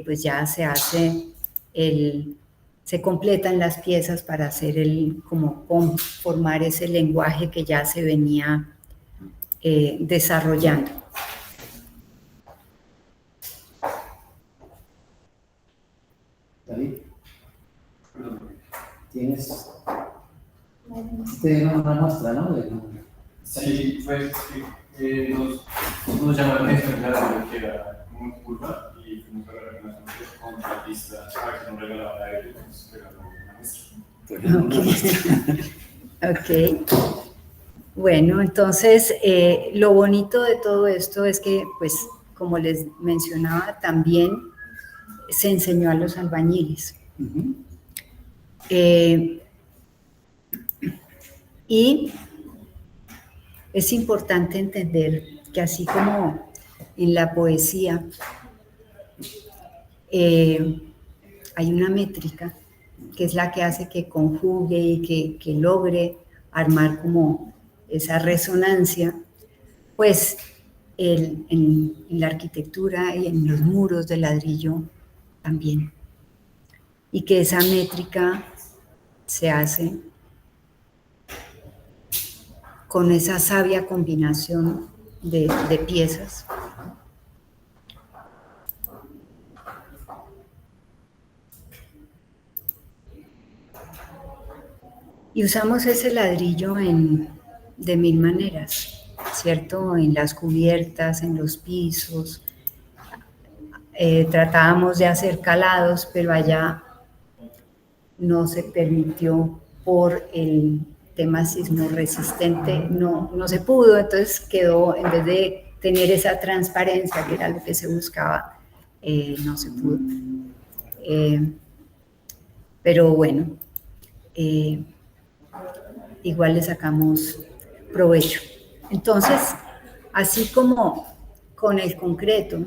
pues ya se hace se completan las piezas para hacer como formar ese lenguaje que ya se venía desarrollando. David, tienes una muestra, ¿no? Sí, pues nos llamaron a explicar que era muy curva y fuimos a hablar con una contratista para que nos regalara a ellos, pero una muestra. Ok. Bueno, entonces lo bonito de todo esto es que, pues, como les mencionaba, también se enseñó a los albañiles. Ujú. Y es importante entender que así como en la poesía hay una métrica que es la que hace que conjugue y que logre armar como esa resonancia, pues en la arquitectura y en los muros de ladrillo también. Y que esa métrica se hace con esa sabia combinación de piezas. Y usamos ese ladrillo de mil maneras, ¿cierto? En las cubiertas, en los pisos. Tratábamos de hacer calados, pero allá no se permitió por el tema sismo resistente, no se pudo, entonces quedó, en vez de tener esa transparencia que era lo que se buscaba, no se pudo. Pero bueno, igual le sacamos provecho. Entonces, así como con el concreto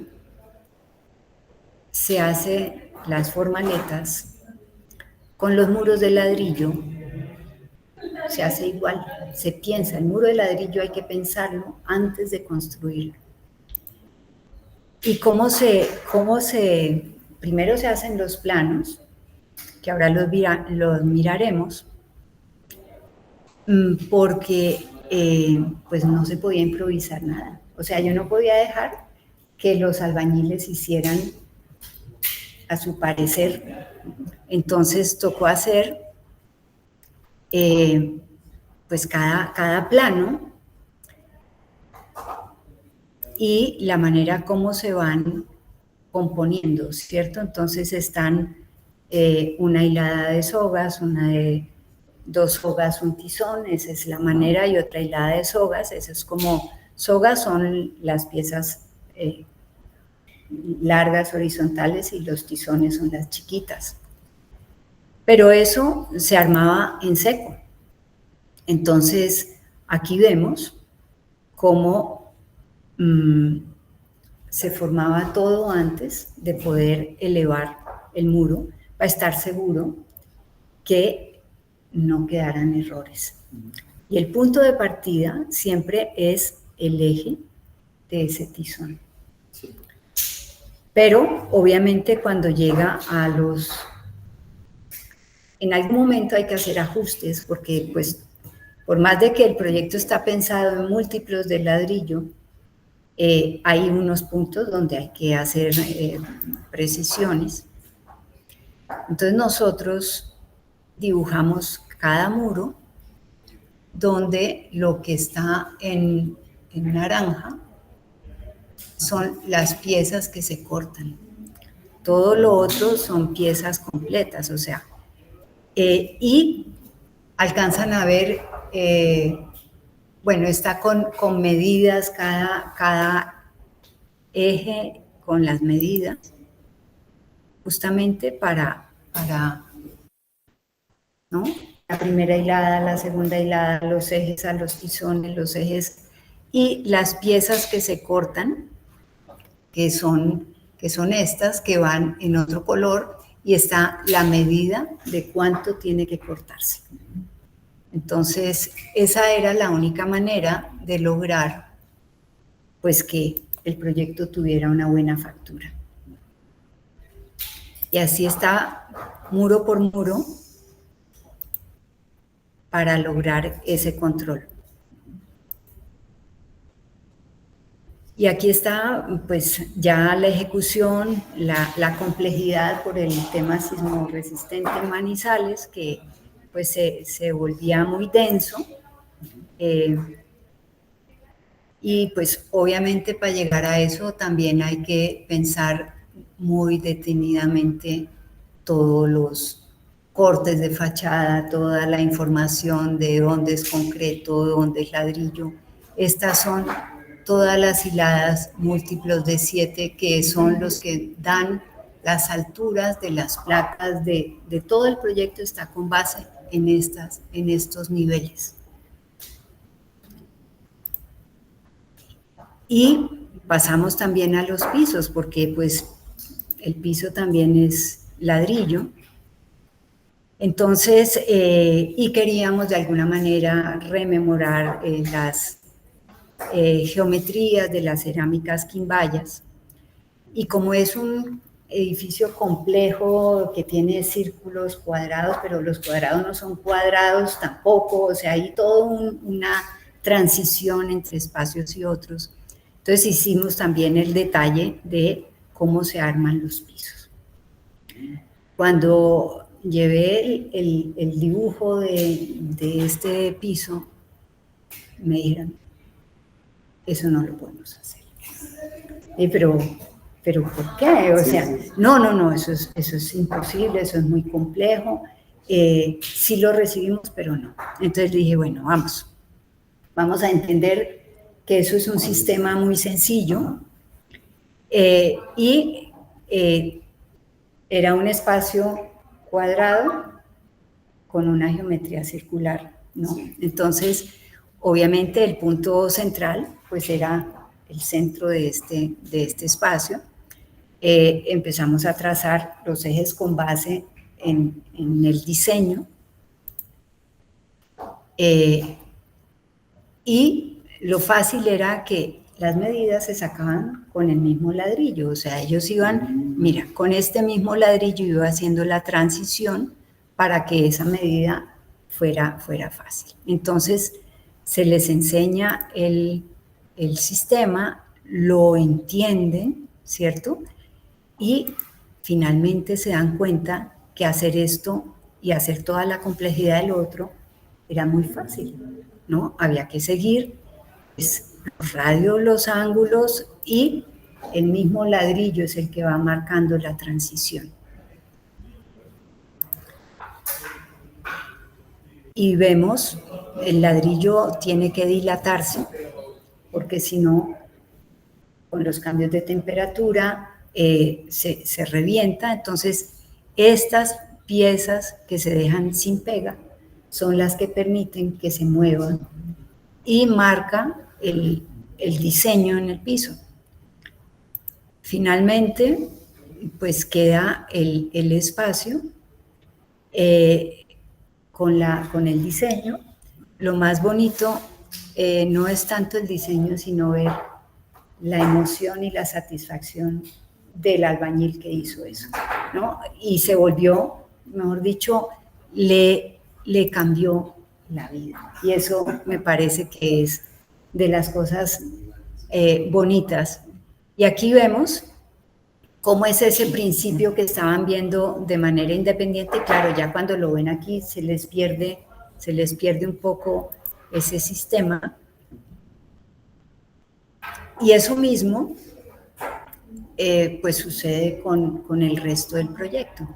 se hace las formaletas, con los muros de ladrillo se hace igual, se piensa, el muro de ladrillo hay que pensarlo antes de construirlo. Y primero se hacen los planos, que ahora los miraremos, porque pues no se podía improvisar nada. O sea, yo no podía dejar que los albañiles hicieran a su parecer. Entonces tocó hacer pues cada plano y la manera como se van componiendo, ¿cierto? Entonces están una hilada de sogas, una de 2 sogas, un tizón, esa es la manera, y otra hilada de sogas, eso es como, sogas son las piezas largas, horizontales, y los tizones son las chiquitas. Pero eso se armaba en seco. Entonces, aquí vemos cómo se formaba todo antes de poder elevar el muro para estar seguro que no quedaran errores. Y el punto de partida siempre es el eje de ese tizón. Pero, obviamente, cuando llega a en algún momento hay que hacer ajustes, porque, pues, por más de que el proyecto está pensado en múltiplos de ladrillo, hay unos puntos donde hay que hacer precisiones. Entonces nosotros dibujamos cada muro donde lo que está en naranja son las piezas que se cortan. Todo lo otro son piezas completas, o sea, y alcanzan a ver, bueno, está con medidas, cada eje con las medidas, justamente para ¿no? La primera hilada, la segunda hilada, los ejes a los tizones, los ejes y las piezas que se cortan, que son estas, que van en otro color, y está la medida de cuánto tiene que cortarse. Entonces, esa era la única manera de lograr, pues, que el proyecto tuviera una buena factura. Y así está, muro por muro, para lograr ese control. Y aquí está, pues, ya la ejecución, la complejidad por el tema sismo resistente en Manizales, que pues se volvía muy denso. Y pues obviamente para llegar a eso también hay que pensar muy detenidamente todos los cortes de fachada, toda la información de dónde es concreto, dónde es ladrillo. Estas son todas las hiladas múltiplos de 7 que son los que dan las alturas de las placas de todo el proyecto, está con base en estos niveles. Y pasamos también a los pisos, porque pues el piso también es ladrillo. Entonces, y queríamos de alguna manera rememorar las geometrías de las cerámicas quimbayas. Y como es un edificio complejo que tiene círculos cuadrados, pero los cuadrados no son cuadrados tampoco, o sea, hay toda una transición entre espacios y otros. Entonces hicimos también el detalle de cómo se arman los pisos. Cuando llevé el dibujo de este piso, me dijeron, eso no lo podemos hacer. Pero ¿por qué? O sea, no, eso es imposible, eso es muy complejo. Sí lo recibimos, pero no. Entonces dije, bueno, vamos a entender que eso es un sistema muy sencillo y era un espacio cuadrado con una geometría circular, ¿no? Entonces, obviamente el punto central pues era el centro de este espacio. Empezamos a trazar los ejes con base en el diseño y lo fácil era que las medidas se sacaban con el mismo ladrillo, o sea, ellos iban, mira, con este mismo ladrillo iba haciendo la transición para que esa medida fuera fácil. Entonces, se les enseña el sistema, lo entienden, ¿cierto? Y finalmente se dan cuenta que hacer esto y hacer toda la complejidad del otro era muy fácil, ¿no? Había que seguir los radios, los ángulos y el mismo ladrillo es el que va marcando la transición. Y vemos, el ladrillo tiene que dilatarse, porque si no, con los cambios de temperatura se revienta. Entonces, estas piezas que se dejan sin pega son las que permiten que se muevan y marcan el diseño en el piso. Finalmente, pues queda el espacio con el diseño. Lo más bonito no es tanto el diseño, sino ver la emoción y la satisfacción del albañil que hizo eso, ¿no? Y se volvió, mejor dicho, le cambió la vida. Y eso me parece que es de las cosas bonitas. Y aquí vemos cómo es ese principio que estaban viendo de manera independiente. Claro, ya cuando lo ven aquí se les pierde un poco ese sistema. Y eso mismo pues sucede con el resto del proyecto.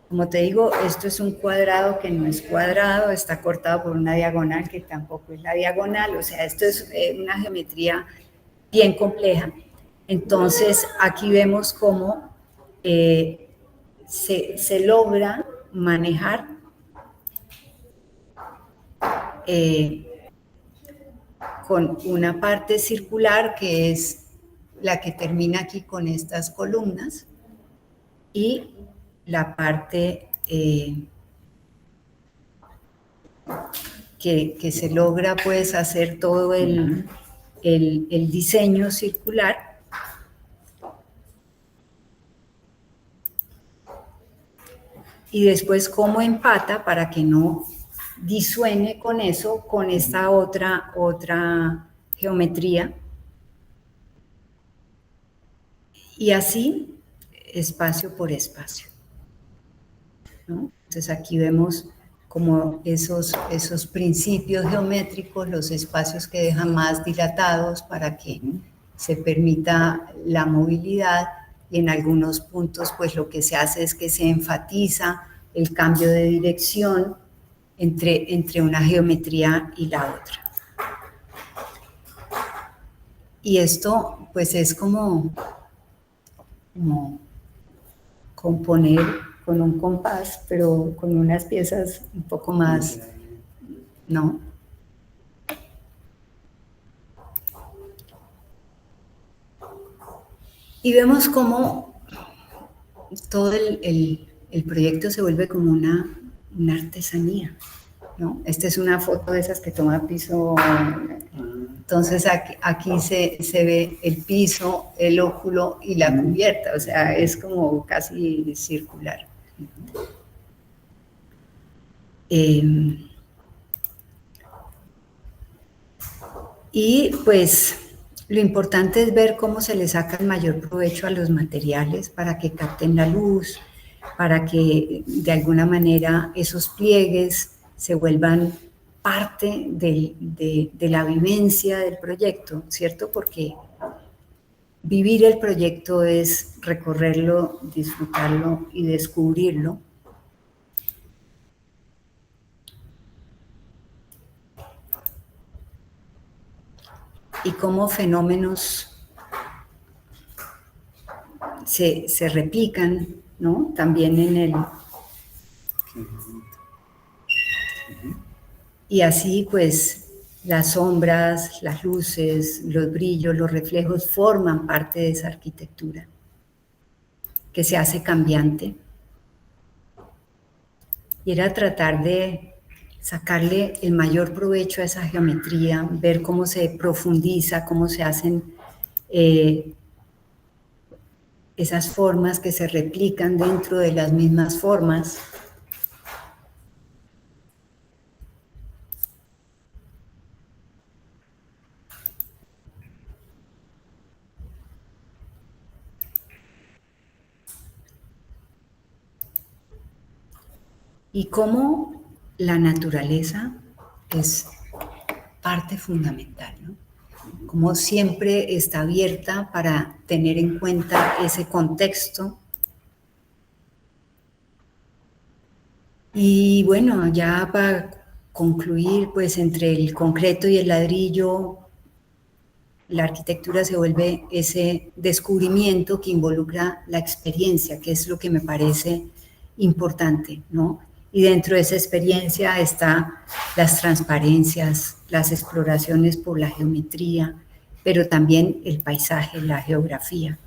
Como te digo, esto es un cuadrado que no es cuadrado, está cortado por una diagonal que tampoco es la diagonal, o sea, esto es una geometría bien compleja. Entonces, aquí vemos cómo se logra manejar con una parte circular que es la que termina aquí con estas columnas y la parte que se logra pues hacer todo el diseño circular. Y después cómo empata para que no disuene con eso, con esta otra geometría. Y así, espacio por espacio, ¿no? Entonces aquí vemos como esos principios geométricos, los espacios que dejan más dilatados para que se permita la movilidad, y en algunos puntos pues lo que se hace es que se enfatiza el cambio de dirección entre una geometría y la otra. Y esto pues es como componer con un compás, pero con unas piezas un poco más, ¿no? Y vemos cómo todo el proyecto se vuelve como una artesanía, ¿no? Esta es una foto de esas que toma piso. Entonces aquí se ve el piso, el óculo y la cubierta, o sea, es como casi circular. Y pues lo importante es ver cómo se le saca el mayor provecho a los materiales para que capten la luz, para que de alguna manera esos pliegues se vuelvan parte de la vivencia del proyecto, ¿cierto? Porque vivir el proyecto es recorrerlo, disfrutarlo y descubrirlo. Y cómo fenómenos se replican, ¿no? También en el... Y así pues las sombras, las luces, los brillos, los reflejos forman parte de esa arquitectura que se hace cambiante. Y era tratar de sacarle el mayor provecho a esa geometría, ver cómo se profundiza, cómo se hacen esas formas que se replican dentro de las mismas formas. Y cómo la naturaleza es parte fundamental, ¿no? Como siempre está abierta para tener en cuenta ese contexto. Y bueno, ya para concluir, pues entre el concreto y el ladrillo, la arquitectura se vuelve ese descubrimiento que involucra la experiencia, que es lo que me parece importante, ¿no? Y dentro de esa experiencia están las transparencias, las exploraciones por la geometría, pero también el paisaje, la geografía.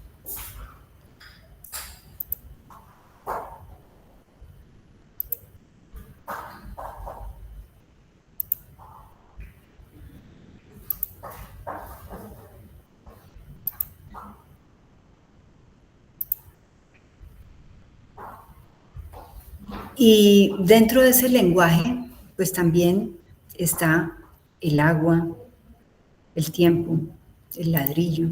Y dentro de ese lenguaje, pues también está el agua, el tiempo, el ladrillo.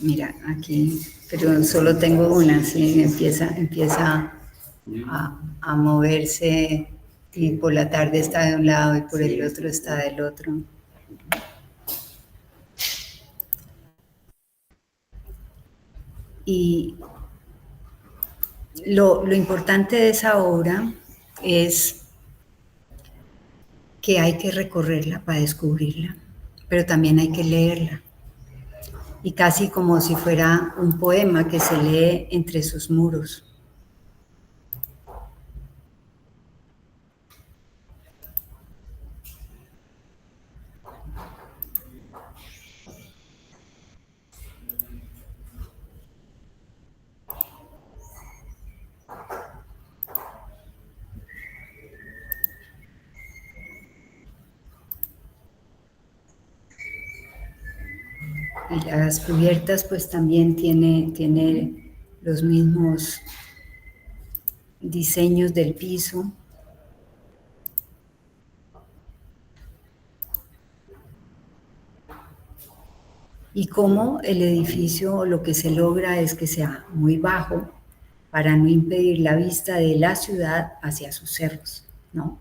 Mira, aquí, pero solo tengo una, sí, empieza a moverse y por la tarde está de un lado y por el otro está del otro. Y lo importante de esa obra es que hay que recorrerla para descubrirla, pero también hay que leerla. Y casi como si fuera un poema que se lee entre sus muros. Y las cubiertas pues también tiene los mismos diseños del piso. Y cómo el edificio lo que se logra es que sea muy bajo para no impedir la vista de la ciudad hacia sus cerros, ¿no?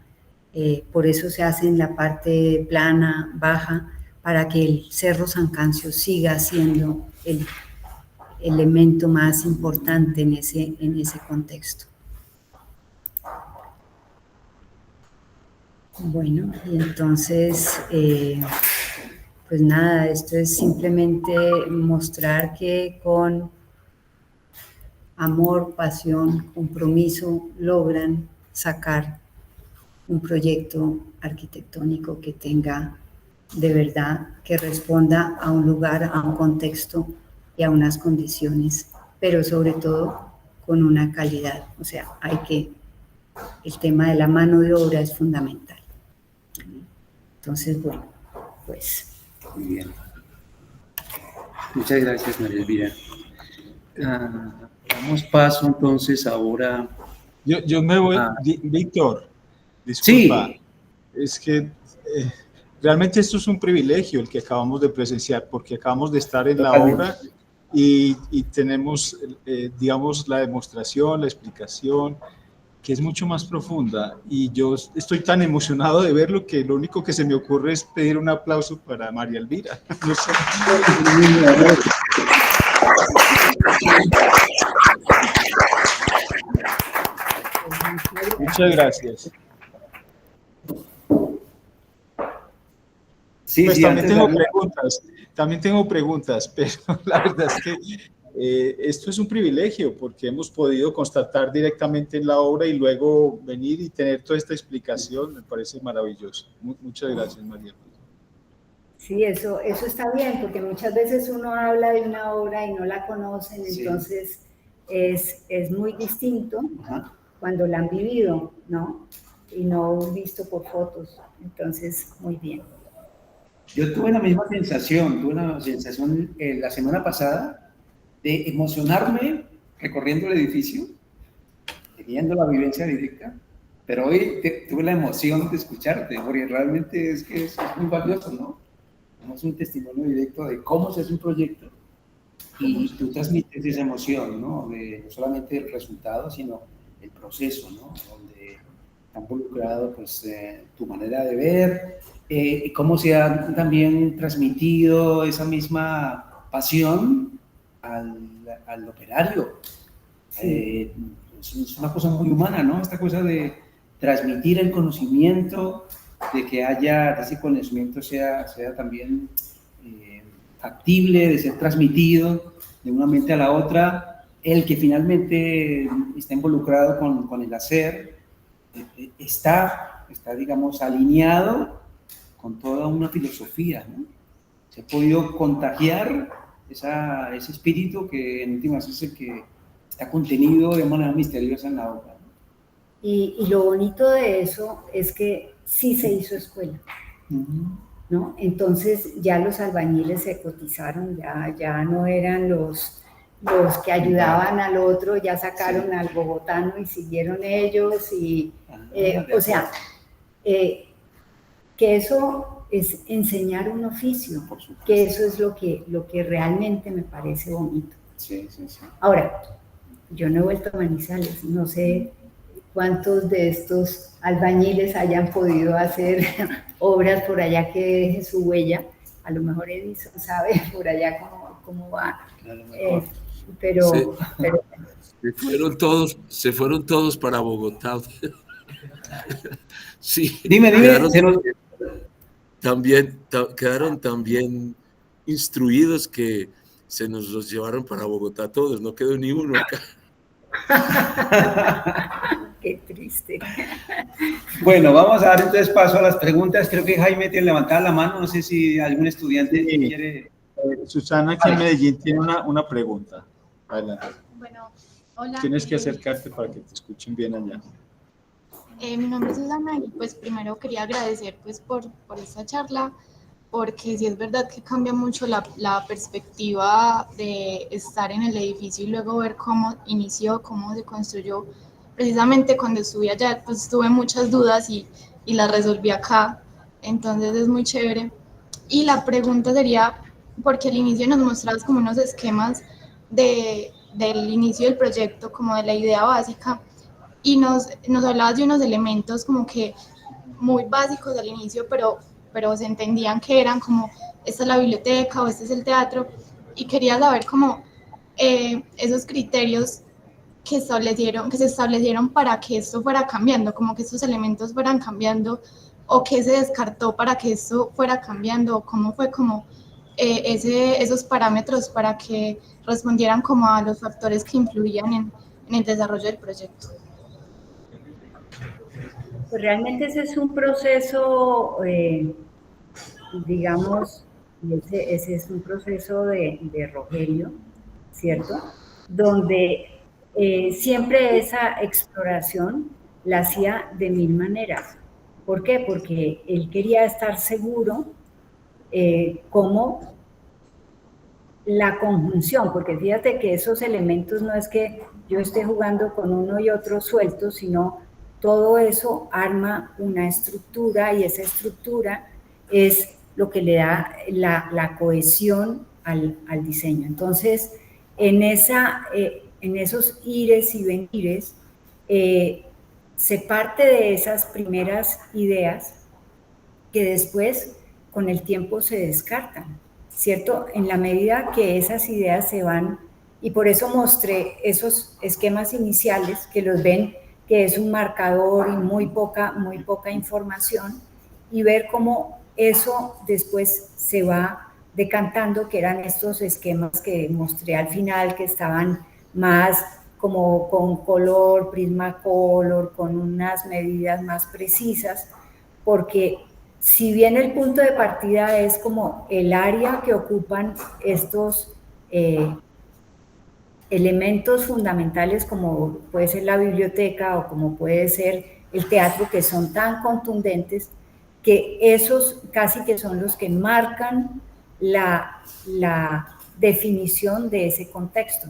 Por eso se hace en la parte plana, baja, para que el Cerro San Cancio siga siendo elemento más importante en ese contexto. Bueno, y entonces, pues nada, esto es simplemente mostrar que con amor, pasión, compromiso, logran sacar un proyecto arquitectónico que tenga de verdad, que responda a un lugar, a un contexto y a unas condiciones, pero sobre todo con una calidad. O sea, el tema de la mano de obra es fundamental. Entonces, bueno, pues. Muy bien. Muchas gracias, María Elvira. Damos paso entonces ahora. Yo me voy, Víctor, disculpa, Sí. Es que realmente esto es un privilegio el que acabamos de presenciar, porque acabamos de estar en la obra y tenemos, digamos, la demostración, la explicación, que es mucho más profunda, y yo estoy tan emocionado de verlo que lo único que se me ocurre es pedir un aplauso para María Elvira. No sé. Muchas gracias. Sí, pues sí, también tengo preguntas, pero la verdad es que esto es un privilegio porque hemos podido constatar directamente en la obra y luego venir y tener toda esta explicación, me parece maravilloso. Muchas gracias, María. Sí, eso está bien, porque muchas veces uno habla de una obra y no la conocen, sí. Entonces es muy distinto cuando la han vivido, ¿no? Y no visto por fotos, entonces muy bien. Yo tuve la misma sensación, la semana pasada de emocionarme recorriendo el edificio, teniendo la vivencia directa, pero hoy tuve la emoción de escucharte, porque realmente es que es muy valioso, ¿no? Tenemos un testimonio directo de cómo se hace un proyecto y tú transmites esa emoción, ¿no? No solamente el resultado, sino el proceso, ¿no? Donde está involucrado pues, tu manera de ver, cómo se ha también transmitido esa misma pasión al operario. Sí. Es una cosa muy humana, ¿no? Esta cosa de transmitir el conocimiento, de que ese conocimiento sea también factible, de ser transmitido de una mente a la otra, el que finalmente está involucrado con el hacer, está, digamos, alineado con toda una filosofía, ¿no? Se ha podido contagiar ese espíritu que en últimas es el que está contenido de manera misteriosa en la obra, ¿no? Y lo bonito de eso es que sí se hizo escuela, ¿no? Entonces ya los albañiles se cotizaron, ya no eran los que ayudaban al otro, ya sacaron al bogotano y siguieron ellos, y o sea, que eso es enseñar un oficio, que eso es lo que realmente me parece bonito. Sí, sí, sí. Ahora, yo no he vuelto a Manizales, no sé cuántos de estos albañiles hayan podido hacer obras por allá que deje su huella. A lo mejor Edison sabe por allá cómo va. Pero se fueron todos para Bogotá. Sí. Dime. Quedaron también instruidos que se nos los llevaron para Bogotá todos, no quedó ni uno acá. Qué triste. Bueno, vamos a dar entonces paso a las preguntas. Creo que Jaime tiene levantada la mano, no sé si algún estudiante quiere... Susana, aquí en Medellín, tiene una pregunta. Adelante. Bueno, hola. Tienes que acercarte para que te escuchen bien allá. Mi nombre es Susana y pues primero quería agradecer pues por esta charla, porque sí es verdad que cambia mucho la perspectiva de estar en el edificio y luego ver cómo inició, cómo se construyó. Precisamente cuando estuve allá pues tuve muchas dudas y las resolví acá, entonces es muy chévere. Y la pregunta sería, porque al inicio nos mostrabas como unos esquemas del inicio del proyecto, como de la idea básica, y nos hablabas de unos elementos como que muy básicos al inicio, pero se entendían que eran como, esta es la biblioteca o este es el teatro, y quería saber cómo esos criterios que se establecieron para que esto fuera cambiando, como que estos elementos fueran cambiando, o que se descartó para que esto fuera cambiando, o cómo fue como esos parámetros para que respondieran como a los factores que influían en el desarrollo del proyecto. Pues realmente ese es un proceso, digamos, ese es un proceso de Rogelio, ¿cierto? Donde siempre esa exploración la hacía de mil maneras. ¿Por qué? Porque él quería estar seguro cómo la conjunción, porque fíjate que esos elementos no es que yo esté jugando con uno y otro suelto, sino todo eso arma una estructura y esa estructura es lo que le da la cohesión al diseño. Entonces, en esos ires y venires, se parte de esas primeras ideas que después con el tiempo se descartan, ¿cierto? En la medida que esas ideas se van, y por eso mostré esos esquemas iniciales que los ven, que es un marcador y muy poca información, y ver cómo eso después se va decantando, que eran estos esquemas que mostré al final, que estaban más como con color, Prismacolor, con unas medidas más precisas, porque si bien el punto de partida es como el área que ocupan estos elementos fundamentales, como puede ser la biblioteca o como puede ser el teatro, que son tan contundentes, que esos casi que son los que marcan la definición de ese contexto.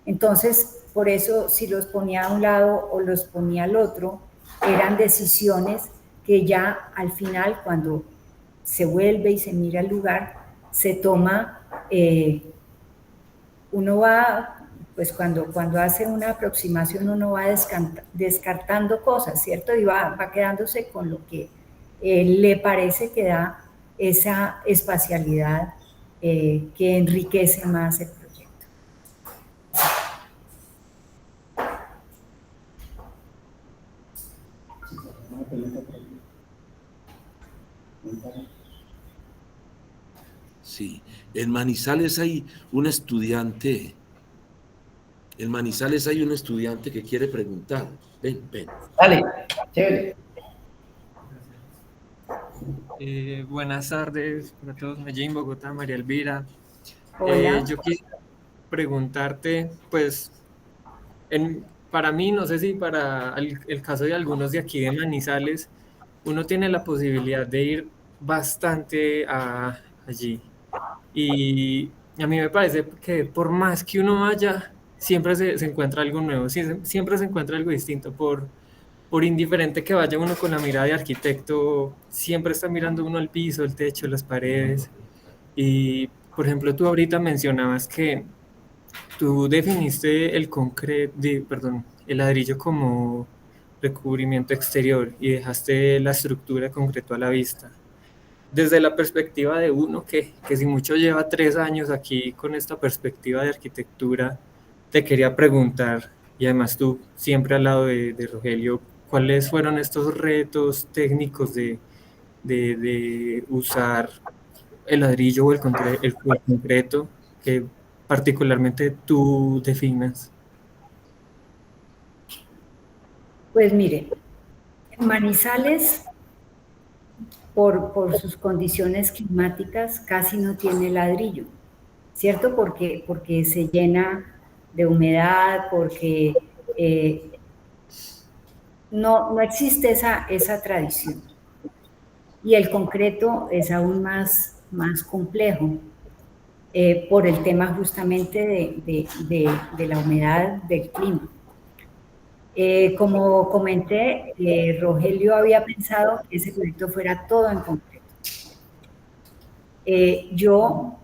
Entonces, por eso, si los ponía a un lado o los ponía al otro, eran decisiones que ya al final, cuando se vuelve y se mira el lugar, se toma, uno va, pues cuando hace una aproximación, uno va descartando cosas, ¿cierto? Y va quedándose con lo que le parece que da esa espacialidad que enriquece más el proyecto. Sí, en Manizales hay un estudiante. En Manizales hay un estudiante que quiere preguntar. Ven. Dale, chévere. Buenas tardes para todos, Medellín, Bogotá, María Elvira. Hola. Yo quisiera preguntarte, pues, para mí, no sé si para el caso de algunos de aquí de Manizales, uno tiene la posibilidad de ir bastante allí. Y a mí me parece que por más que uno vaya, siempre se encuentra algo nuevo, siempre se encuentra algo distinto. Por indiferente que vaya uno con la mirada de arquitecto, siempre está mirando uno al piso, el techo, las paredes. Y, por ejemplo, tú ahorita mencionabas que tú definiste el ladrillo como recubrimiento exterior y dejaste la estructura de concreto a la vista. Desde la perspectiva de uno que si mucho lleva 3 años aquí con esta perspectiva de arquitectura, te quería preguntar, y además tú siempre al lado de Rogelio, ¿cuáles fueron estos retos técnicos de usar el ladrillo o el concreto que particularmente tú definas? Pues mire, Manizales, por sus condiciones climáticas, casi no tiene ladrillo, ¿cierto? Porque se llena de humedad, porque no existe esa tradición. Y el concreto es aún más complejo por el tema justamente de la humedad del clima. Como comenté, Rogelio había pensado que ese proyecto fuera todo en concreto. Yo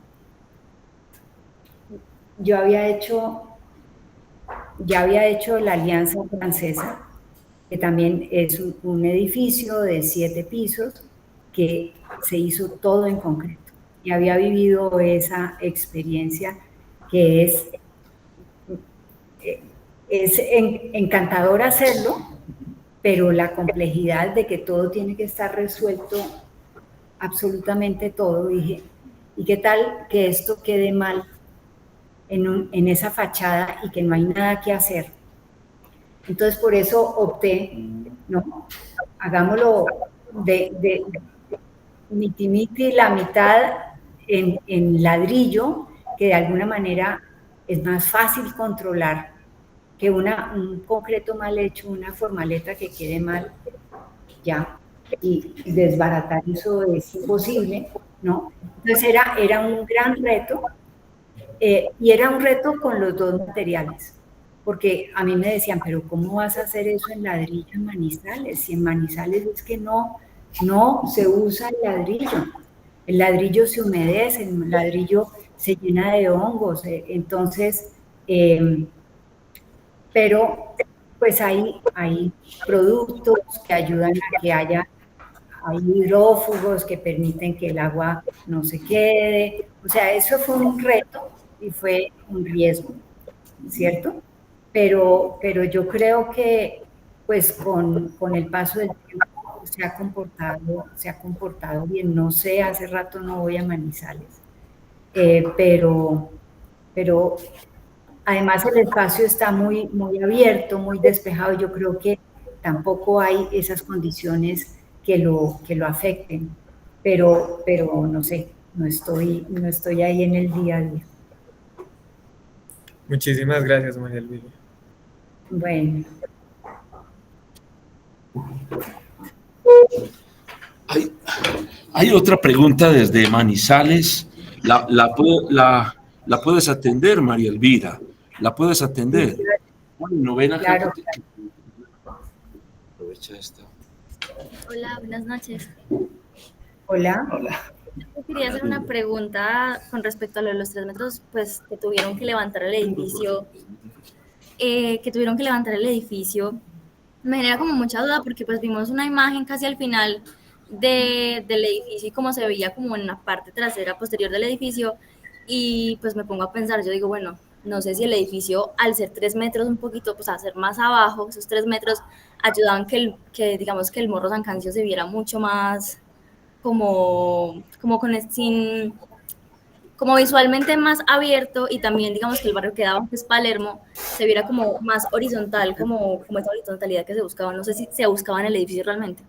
ya había hecho la Alianza Francesa, que también es un edificio de 7 pisos que se hizo todo en concreto. Y había vivido esa experiencia que es es encantador hacerlo, pero la complejidad de que todo tiene que estar resuelto, absolutamente todo, dije, ¿y qué tal que esto quede mal en esa fachada y que no hay nada que hacer? Entonces por eso opté, ¿no? Hagámoslo de miti-miti, la mitad en ladrillo, que de alguna manera es más fácil controlar que un concreto mal hecho, una formaleta que quede mal, ya, y desbaratar eso es imposible, ¿no? Entonces era un gran reto, y era un reto con los dos materiales, porque a mí me decían, pero ¿cómo vas a hacer eso en ladrillo en Manizales? Si en Manizales es que no se usa el ladrillo se humedece, el ladrillo se llena de hongos, entonces, pero pues hay productos que ayudan a que hay hidrófugos que permiten que el agua no se quede, o sea, eso fue un reto y fue un riesgo, ¿cierto? Pero yo creo que pues con el paso del tiempo se ha comportado bien. No sé, hace rato no voy a Manizales, pero además el espacio está muy abierto, muy despejado. Yo creo que tampoco hay esas condiciones que lo afecten, pero no sé, no estoy ahí en el día a día. Muchísimas gracias, María Elvira. Bueno. Hay otra pregunta desde Manizales. La puedes atender, María Elvira. La puedes atender. Bueno, ven acá. Claro. Aprovecha esta. Hola, buenas noches. Hola. Yo quería hacer una pregunta con respecto a lo de los 3 metros, pues que tuvieron que levantar el edificio. Me genera como mucha duda porque pues vimos una imagen casi al final del edificio y cómo se veía como en la parte trasera posterior del edificio, y pues me pongo a pensar, yo digo, bueno, no sé si el edificio al ser 3 metros un poquito, pues a ser más abajo, esos 3 metros ayudaban que digamos que el Morro San Cancio se viera mucho más como visualmente más abierto, y también digamos que el barrio que daba, que es Palermo, se viera como más horizontal, como esa horizontalidad que se buscaba. No sé si se buscaba en el edificio realmente.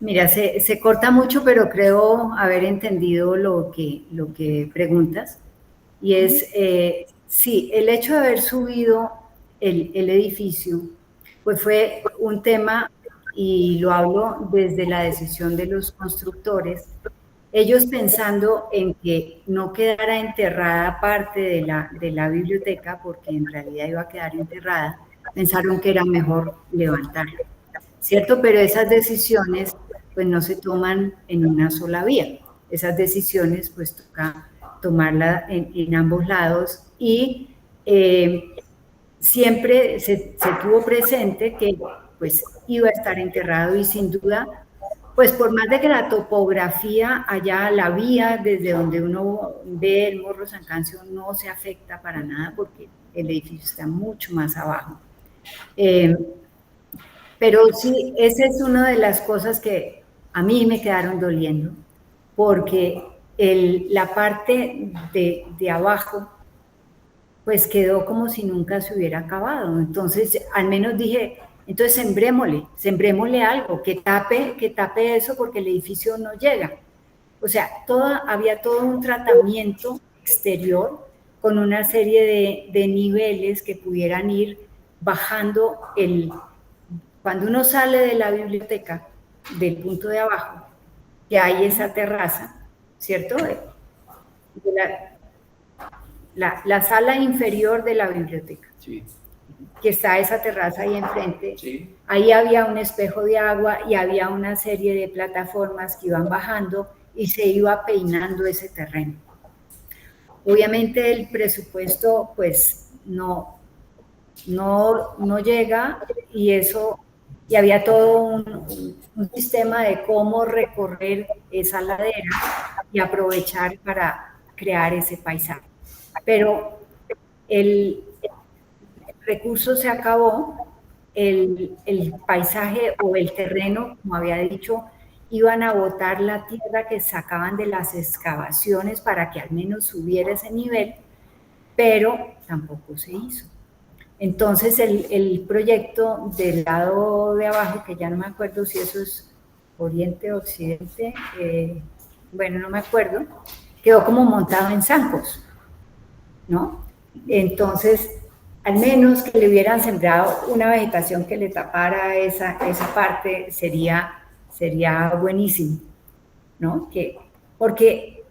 Mira, se corta mucho, pero creo haber entendido lo que preguntas. Y es, sí, el hecho de haber subido el edificio, pues fue un tema, y lo hablo desde la decisión de los constructores, ellos pensando en que no quedara enterrada parte de la biblioteca, porque en realidad iba a quedar enterrada, pensaron que era mejor levantarla, ¿cierto? Pero esas decisiones pues no se toman en una sola vía. Esas decisiones pues toca tomarlas en ambos lados, y siempre se tuvo presente que pues iba a estar enterrado, y sin duda, pues por más de que la topografía allá, la vía desde donde uno ve el Morro San Cancio no se afecta para nada porque el edificio está mucho más abajo. Pero sí, esa es una de las cosas que a mí me quedaron doliendo, porque la parte de abajo pues quedó como si nunca se hubiera acabado. Entonces, al menos dije, entonces sembrémosle algo que tape eso, porque el edificio no llega. O sea, había todo un tratamiento exterior con una serie de niveles que pudieran ir bajando cuando uno sale de la biblioteca, del punto de abajo, que hay esa terraza, ¿cierto? La sala inferior de la biblioteca, Sí. que está esa terraza ahí enfrente, Sí. ahí había un espejo de agua y había una serie de plataformas que iban bajando y se iba peinando ese terreno. Obviamente el presupuesto pues no llega, y había todo un sistema de cómo recorrer esa ladera y aprovechar para crear ese paisaje. Pero el recurso se acabó, el paisaje o el terreno, como había dicho, iban a botar la tierra que sacaban de las excavaciones para que al menos subiera ese nivel, pero tampoco se hizo. Entonces el proyecto del lado de abajo, que ya no me acuerdo si eso es oriente o occidente, bueno, no me acuerdo, quedó como montado en zancos, ¿no? Entonces, al menos que le hubieran sembrado una vegetación que le tapara esa parte, sería buenísimo, ¿no? Porque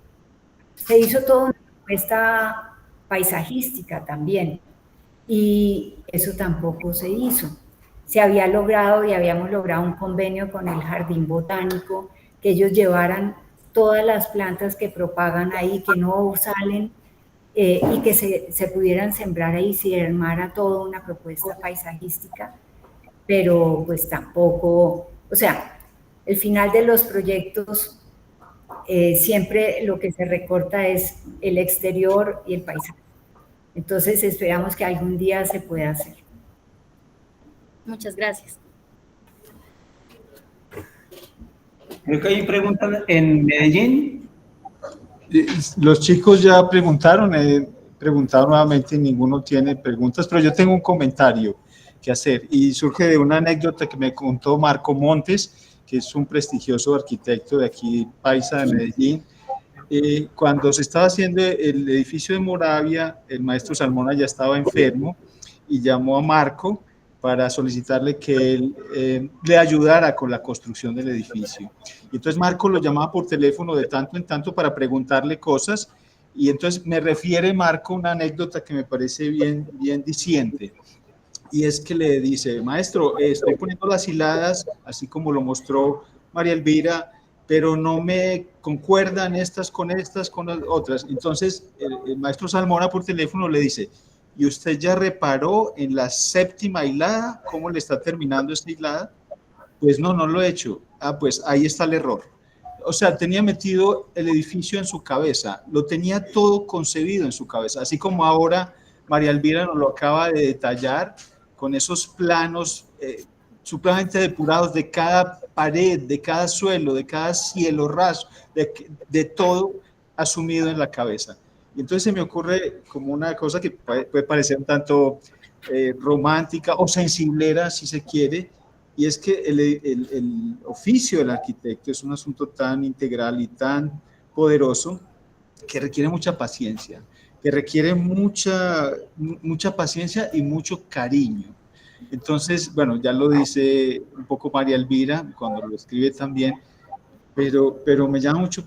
se hizo toda una propuesta paisajística también, y eso tampoco se hizo. Se había logrado y habíamos logrado un convenio con el Jardín Botánico, que ellos llevaran todas las plantas que propagan ahí, que no salen, y que se pudieran sembrar ahí, se armara toda una propuesta paisajística, pero pues tampoco, o sea, el final de los proyectos siempre lo que se recorta es el exterior y el paisaje. Entonces esperamos que algún día se pueda hacer. Muchas gracias. Creo que hay preguntas en Medellín. Los chicos ya preguntaron, preguntaron nuevamente y ninguno tiene preguntas, pero yo tengo un comentario que hacer y surge de una anécdota que me contó Marco Montes, que es un prestigioso arquitecto de aquí, paisa de Medellín. Cuando se estaba haciendo el edificio de Moravia, el maestro Salmona ya estaba enfermo y llamó a Marco para solicitarle que él le ayudara con la construcción del edificio. Y entonces Marco lo llamaba por teléfono de tanto en tanto para preguntarle cosas, y entonces me refiere Marco una anécdota que me parece bien diciente, y es que le dice: maestro, estoy poniendo las hiladas, así como lo mostró María Elvira, pero no me concuerdan estas con las otras. Entonces el maestro Salmona por teléfono le dice: ¿y usted ya reparó en la séptima hilada cómo le está terminando esta hilada? Pues no lo he hecho. Ah, pues ahí está el error. O sea, tenía metido el edificio en su cabeza, lo tenía todo concebido en su cabeza, así como ahora María Elvira nos lo acaba de detallar con esos planos supremamente depurados de cada pared, de cada suelo, de cada cielo raso, de todo asumido en la cabeza. Y entonces se me ocurre como una cosa que puede parecer un tanto romántica o sensiblera, si se quiere, y es que el oficio del arquitecto es un asunto tan integral y tan poderoso que requiere mucha paciencia, que requiere mucha paciencia y mucho cariño. Entonces, bueno, ya lo dice un poco María Elvira cuando lo escribe también, pero me llama mucho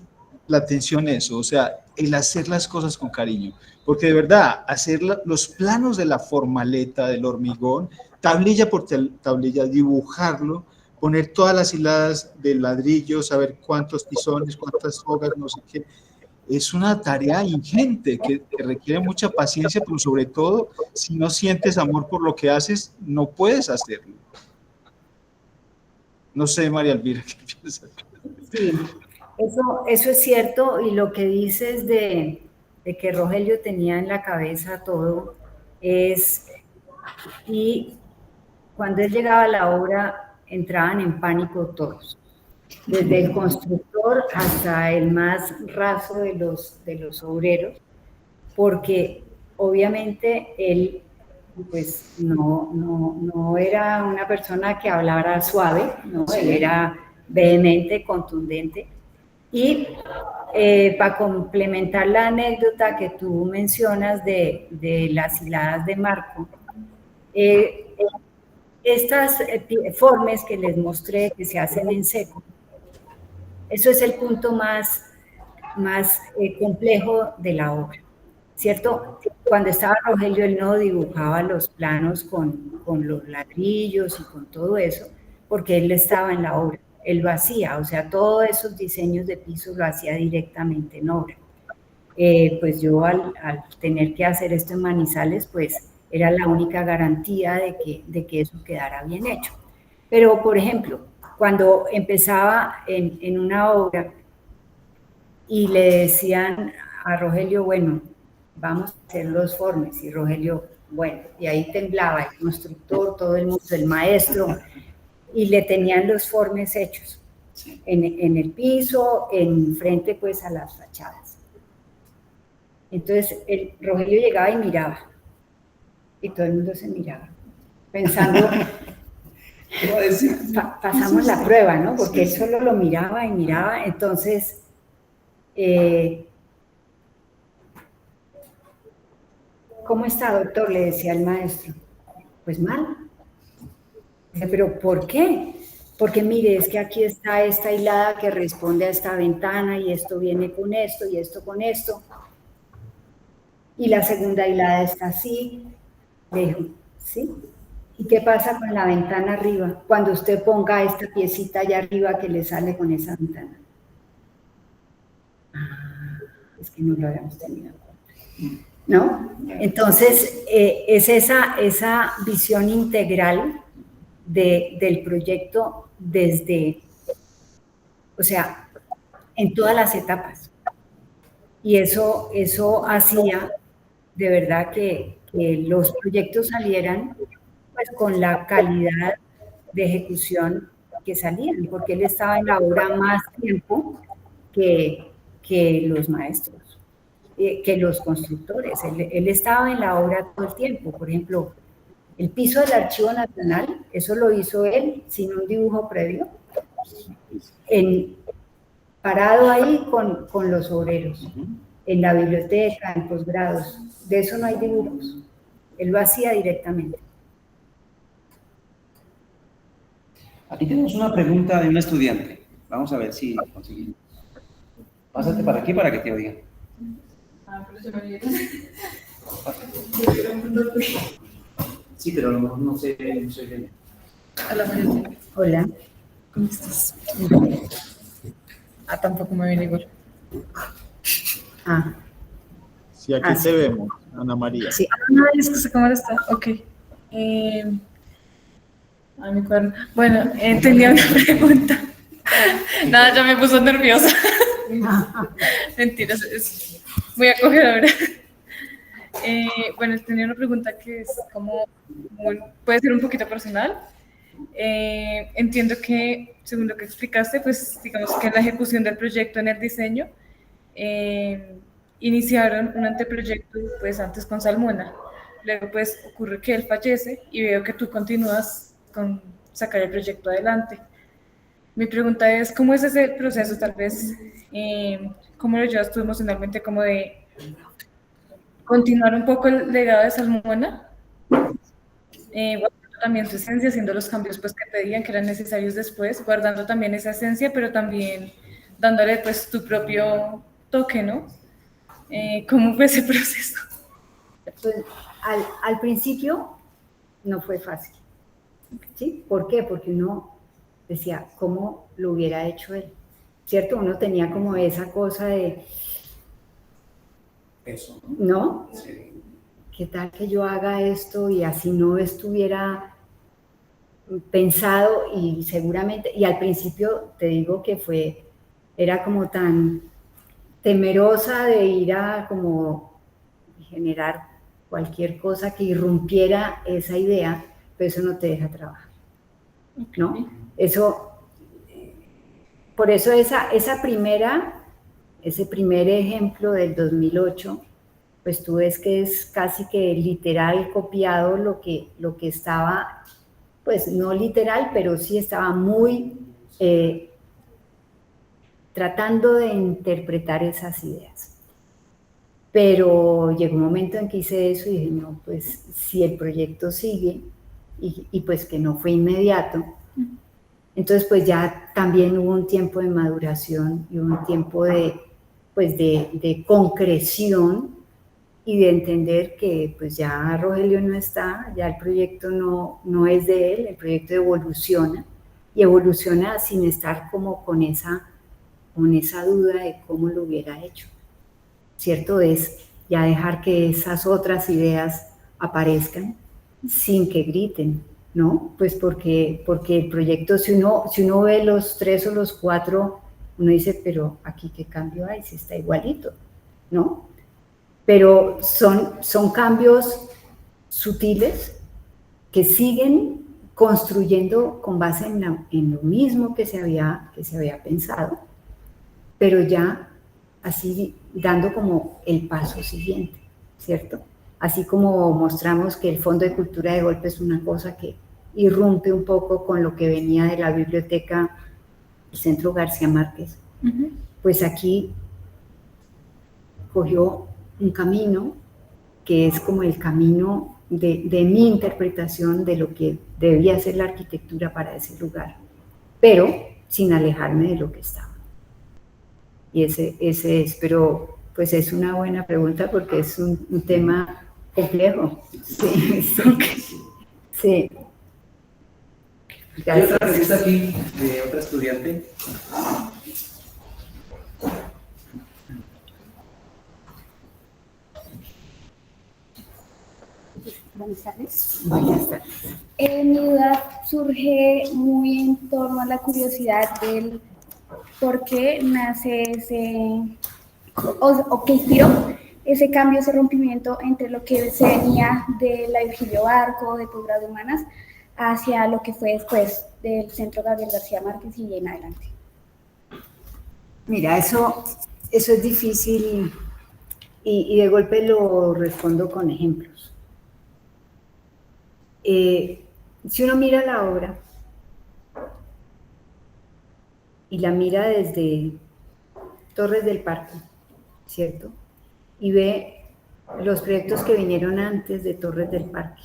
la atención eso, o sea, el hacer las cosas con cariño, porque de verdad, hacer los planos de la formaleta, del hormigón, tablilla por tablilla, dibujarlo, poner todas las hiladas de ladrillo, saber cuántos tizones, cuántas sogas, no sé qué, es una tarea ingente que requiere mucha paciencia, pero sobre todo, si no sientes amor por lo que haces, no puedes hacerlo. No sé, María Elvira, ¿qué piensas? Sí, eso es cierto, y lo que dices de que Rogelio tenía en la cabeza todo es, y cuando él llegaba a la obra entraban en pánico todos, desde el constructor hasta el más raso de los obreros, porque obviamente él pues no era una persona que hablara suave, ¿no? Él era vehemente, contundente. Y para complementar la anécdota que tú mencionas de las hiladas de Marco, estas formes que les mostré que se hacen en seco, eso es el punto más complejo de la obra, ¿cierto? Cuando estaba Rogelio, él no dibujaba los planos con los ladrillos y con todo eso, porque él estaba en la obra, él lo hacía, o sea, todos esos diseños de pisos lo hacía directamente en obra. Pues yo al tener que hacer esto en Manizales, pues era la única garantía de que eso quedara bien hecho. Pero, por ejemplo, cuando empezaba en una obra y le decían a Rogelio, bueno, vamos a hacer los formes. Y Rogelio, bueno, y ahí temblaba el constructor, todo el mundo, el maestro, y le tenían los formes hechos en el piso, en frente pues a las fachadas. Entonces Rogelio llegaba y miraba, y todo el mundo se miraba, pensando, pasamos la prueba, ¿no? Porque él solo lo miraba y miraba, entonces, ¿cómo está, doctor?, le decía el maestro. Pues mal. Dice, ¿pero por qué? Porque mire, es que aquí está esta hilada que responde a esta ventana y esto viene con esto y esto con esto. Y la segunda hilada está así. Le dijo, ¿sí? ¿Y qué pasa con la ventana arriba? Cuando usted ponga esta piecita allá arriba que le sale con esa ventana. Ah, es que no lo habíamos tenido en cuenta, ¿no? Entonces, es esa visión integral del proyecto desde, o sea, en todas las etapas. Y eso hacía de verdad que los proyectos salieran pues con la calidad de ejecución que salían, porque él estaba en la obra más tiempo que los maestros, que los constructores. Él estaba en la obra todo el tiempo. Por ejemplo, el piso del Archivo Nacional, eso lo hizo él sin un dibujo previo, parado ahí con los obreros, en la biblioteca, en posgrados. De eso no hay dibujos. Él lo hacía directamente. Aquí tenemos una pregunta de una estudiante. Vamos a ver si conseguimos. Pásate para aquí para que te oigan. Sí, pero a lo mejor no sé bien. Hola, María. Hola. ¿Cómo estás? Tampoco me viene igual. Sí, aquí te vemos, Ana María. Sí. Es que sé cómo está. Ok. Mi cuaderno. Bueno, tenía una pregunta. Nada, ya me puso nerviosa. Mentiras, es muy acogedora. Bueno, tenía una pregunta que es como, puede ser un poquito personal. Entiendo que, según lo que explicaste, pues digamos que en la ejecución del proyecto, en el diseño, iniciaron un anteproyecto pues antes con Salmona. Luego pues ocurre que él fallece y veo que tú continúas con sacar el proyecto adelante. Mi pregunta es, ¿cómo es ese proceso? Tal vez, ¿cómo lo llevas tú emocionalmente como de continuar un poco el legado de Salmona? Guardando también su esencia, haciendo los cambios pues que pedían que eran necesarios después, guardando también esa esencia, pero también dándole pues tu propio toque, ¿no? ¿Cómo fue ese proceso? Pues, al principio no fue fácil, ¿sí? ¿Por qué? Porque uno decía, ¿cómo lo hubiera hecho él? ¿Cierto? Uno tenía como esa cosa de... Eso, ¿no? Sí. ¿Qué tal que yo haga esto y así no estuviera pensado? Y seguramente, y al principio te digo que era como tan temerosa de ir a como generar cualquier cosa que irrumpiera esa idea, pero eso no te deja trabajar, ¿no? Eso, por eso ese primer ejemplo del 2008, pues tú ves que es casi que literal copiado lo que estaba, pues no literal, pero sí estaba muy tratando de interpretar esas ideas. Pero llegó un momento en que hice eso y dije, no, pues si el proyecto sigue, y pues que no fue inmediato, entonces pues ya también hubo un tiempo de maduración y un tiempo de concreción y de entender que pues ya Rogelio no está, ya el proyecto no es de él, el proyecto evoluciona, y evoluciona sin estar como con esa duda de cómo lo hubiera hecho. ¿Cierto? Es ya dejar que esas otras ideas aparezcan sin que griten, ¿no? Pues porque el proyecto, si uno ve los 3 o los 4, uno dice, pero aquí qué cambio hay, si está igualito, ¿no? pero son cambios sutiles que siguen construyendo con base en lo mismo que se había pensado, pero ya así dando como el paso siguiente, ¿cierto? Así como mostramos que el Fondo de Cultura de golpe es una cosa que irrumpe un poco con lo que venía de la biblioteca del Centro García Márquez, pues aquí cogió un camino que es como el camino de mi interpretación de lo que debía ser la arquitectura para ese lugar, pero sin alejarme de lo que estaba. Y ese es, pero pues es una buena pregunta porque es un tema complejo. Sí, sí. Sí. Hay otra pregunta aquí de otra estudiante. Buenas tardes. Buenas tardes. Mi duda surge muy en torno a la curiosidad del por qué nace ese, o qué inspiró ese cambio, ese rompimiento entre lo que se venía de la Virgilio Barco, de posgrado de Humanas, hacia lo que fue después del Centro Gabriel García Márquez y en adelante. Mira, eso es difícil y de golpe lo respondo con ejemplos. Si uno mira la obra y la mira desde Torres del Parque, ¿cierto? Y ve los proyectos que vinieron antes de Torres del Parque.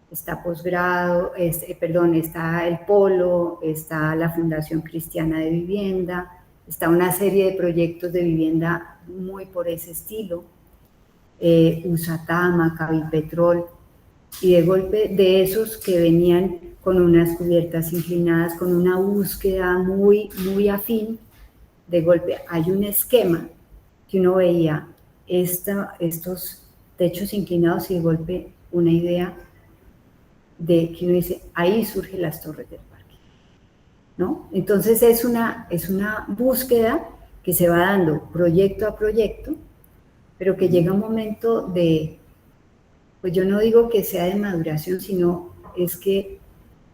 Está posgrado, está el Polo, está la Fundación Cristiana de Vivienda, está una serie de proyectos de vivienda muy por ese estilo, Usatama, Cavipetrol, y de golpe de esos que venían con unas cubiertas inclinadas, con una búsqueda muy, muy afín, de golpe hay un esquema que uno veía estos techos inclinados y de golpe una idea de que uno dice, ahí surgen las Torres del Parque, ¿no? Entonces es una búsqueda que se va dando proyecto a proyecto, pero que llega un momento de, pues yo no digo que sea de maduración, sino es que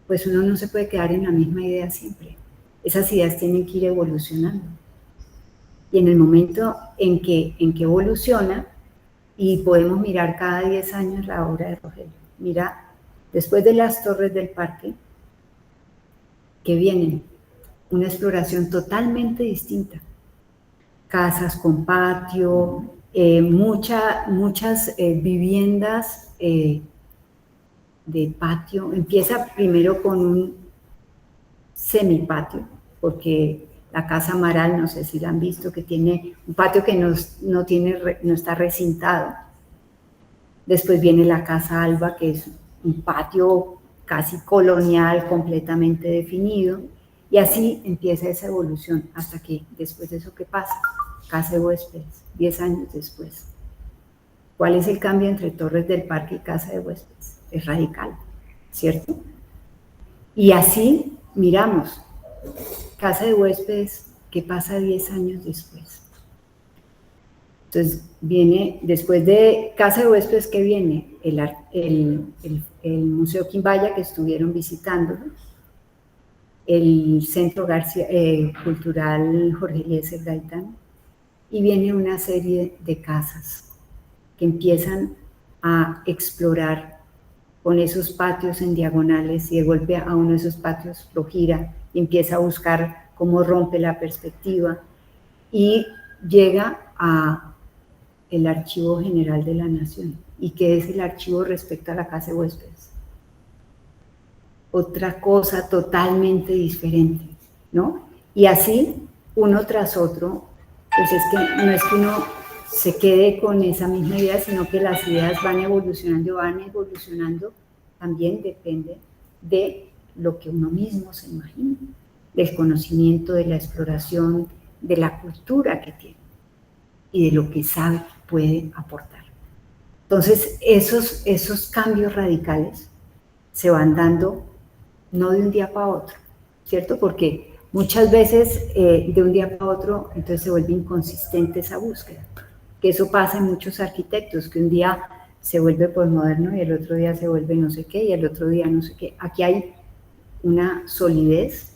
pues uno no se puede quedar en la misma idea siempre. Esas ideas tienen que ir evolucionando. Y en el momento en que evoluciona, y podemos mirar cada 10 años la obra de Rogelio, mira, después de las Torres del Parque, que vienen una exploración totalmente distinta. Casas con patio, muchas viviendas de patio. Empieza primero con un semipatio, porque la Casa Amaral, no sé si la han visto, que tiene un patio que no está recintado. Después viene la Casa Alba, que es un patio casi colonial, completamente definido, y así empieza esa evolución, hasta que después de eso, ¿qué pasa? Casa de Huéspedes, 10 años después. ¿Cuál es el cambio entre Torres del Parque y Casa de Huéspedes? Es radical, ¿cierto? Y así miramos, Casa de Huéspedes, ¿qué pasa 10 años después? Entonces, viene, después de Casa de Huéspedes, ¿qué viene? El Museo Quimbaya, que estuvieron visitándolo, el Centro Cultural Jorge Eliezer Gaitán, y viene una serie de casas que empiezan a explorar con esos patios en diagonales, y de golpe a uno de esos patios lo gira y empieza a buscar cómo rompe la perspectiva, y llega a el Archivo General de la Nación. ¿Y qué es el archivo respecto a la Casa de Huéspedes? Otra cosa totalmente diferente, ¿no? Y así, uno tras otro, pues es que no es que uno se quede con esa misma idea, sino que las ideas van evolucionando, también depende de lo que uno mismo se imagina, del conocimiento, de la exploración, de la cultura que tiene y de lo que sabe que puede aportar. Entonces, esos cambios radicales se van dando no de un día para otro, ¿cierto? Porque muchas veces de un día para otro, entonces se vuelve inconsistente esa búsqueda. que eso pasa en muchos arquitectos, que un día se vuelve posmoderno y el otro día se vuelve no sé qué y el otro día no sé qué. Aquí hay una solidez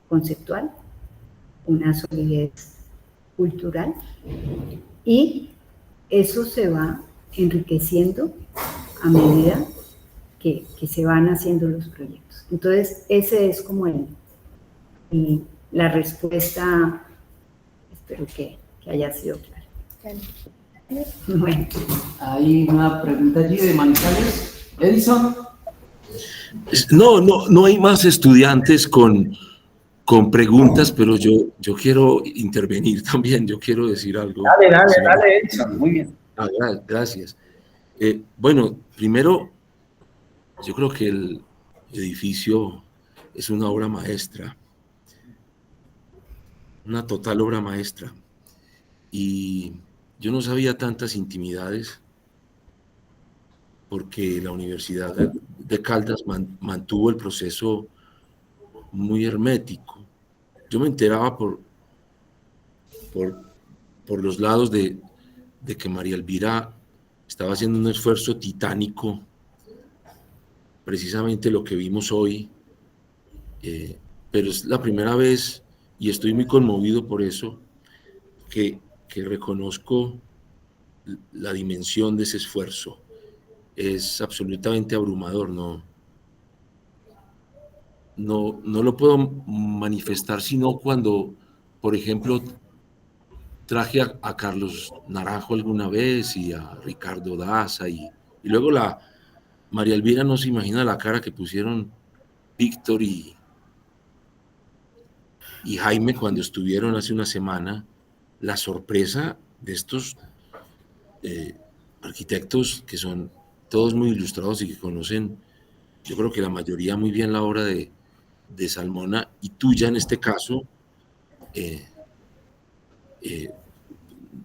conceptual, una solidez cultural, y eso se va enriqueciendo a medida que se van haciendo los proyectos. Entonces, ese es como la respuesta, espero que haya sido clara. Bueno. Hay una pregunta allí de Manizales. Edison. No hay más estudiantes con preguntas, pero yo quiero intervenir también, yo quiero decir algo. Dale, Edison, muy bien. Gracias. Bueno, primero, yo creo que el edificio es una obra maestra, una total obra maestra, y yo no sabía tantas intimidades porque la Universidad de Caldas mantuvo el proceso muy hermético. Yo me enteraba por los lados de que María Elvira estaba haciendo un esfuerzo titánico, precisamente lo que vimos hoy, pero es la primera vez, y estoy muy conmovido por eso, que reconozco la dimensión de ese esfuerzo. Es absolutamente abrumador, no lo puedo manifestar sino cuando, por ejemplo, traje a Carlos Naranjo alguna vez y a Ricardo Daza y luego María Elvira no se imagina la cara que pusieron Víctor y Jaime cuando estuvieron hace una semana, la sorpresa de estos arquitectos que son todos muy ilustrados y que conocen, yo creo que la mayoría muy bien la obra de Salmona y tuya en este caso,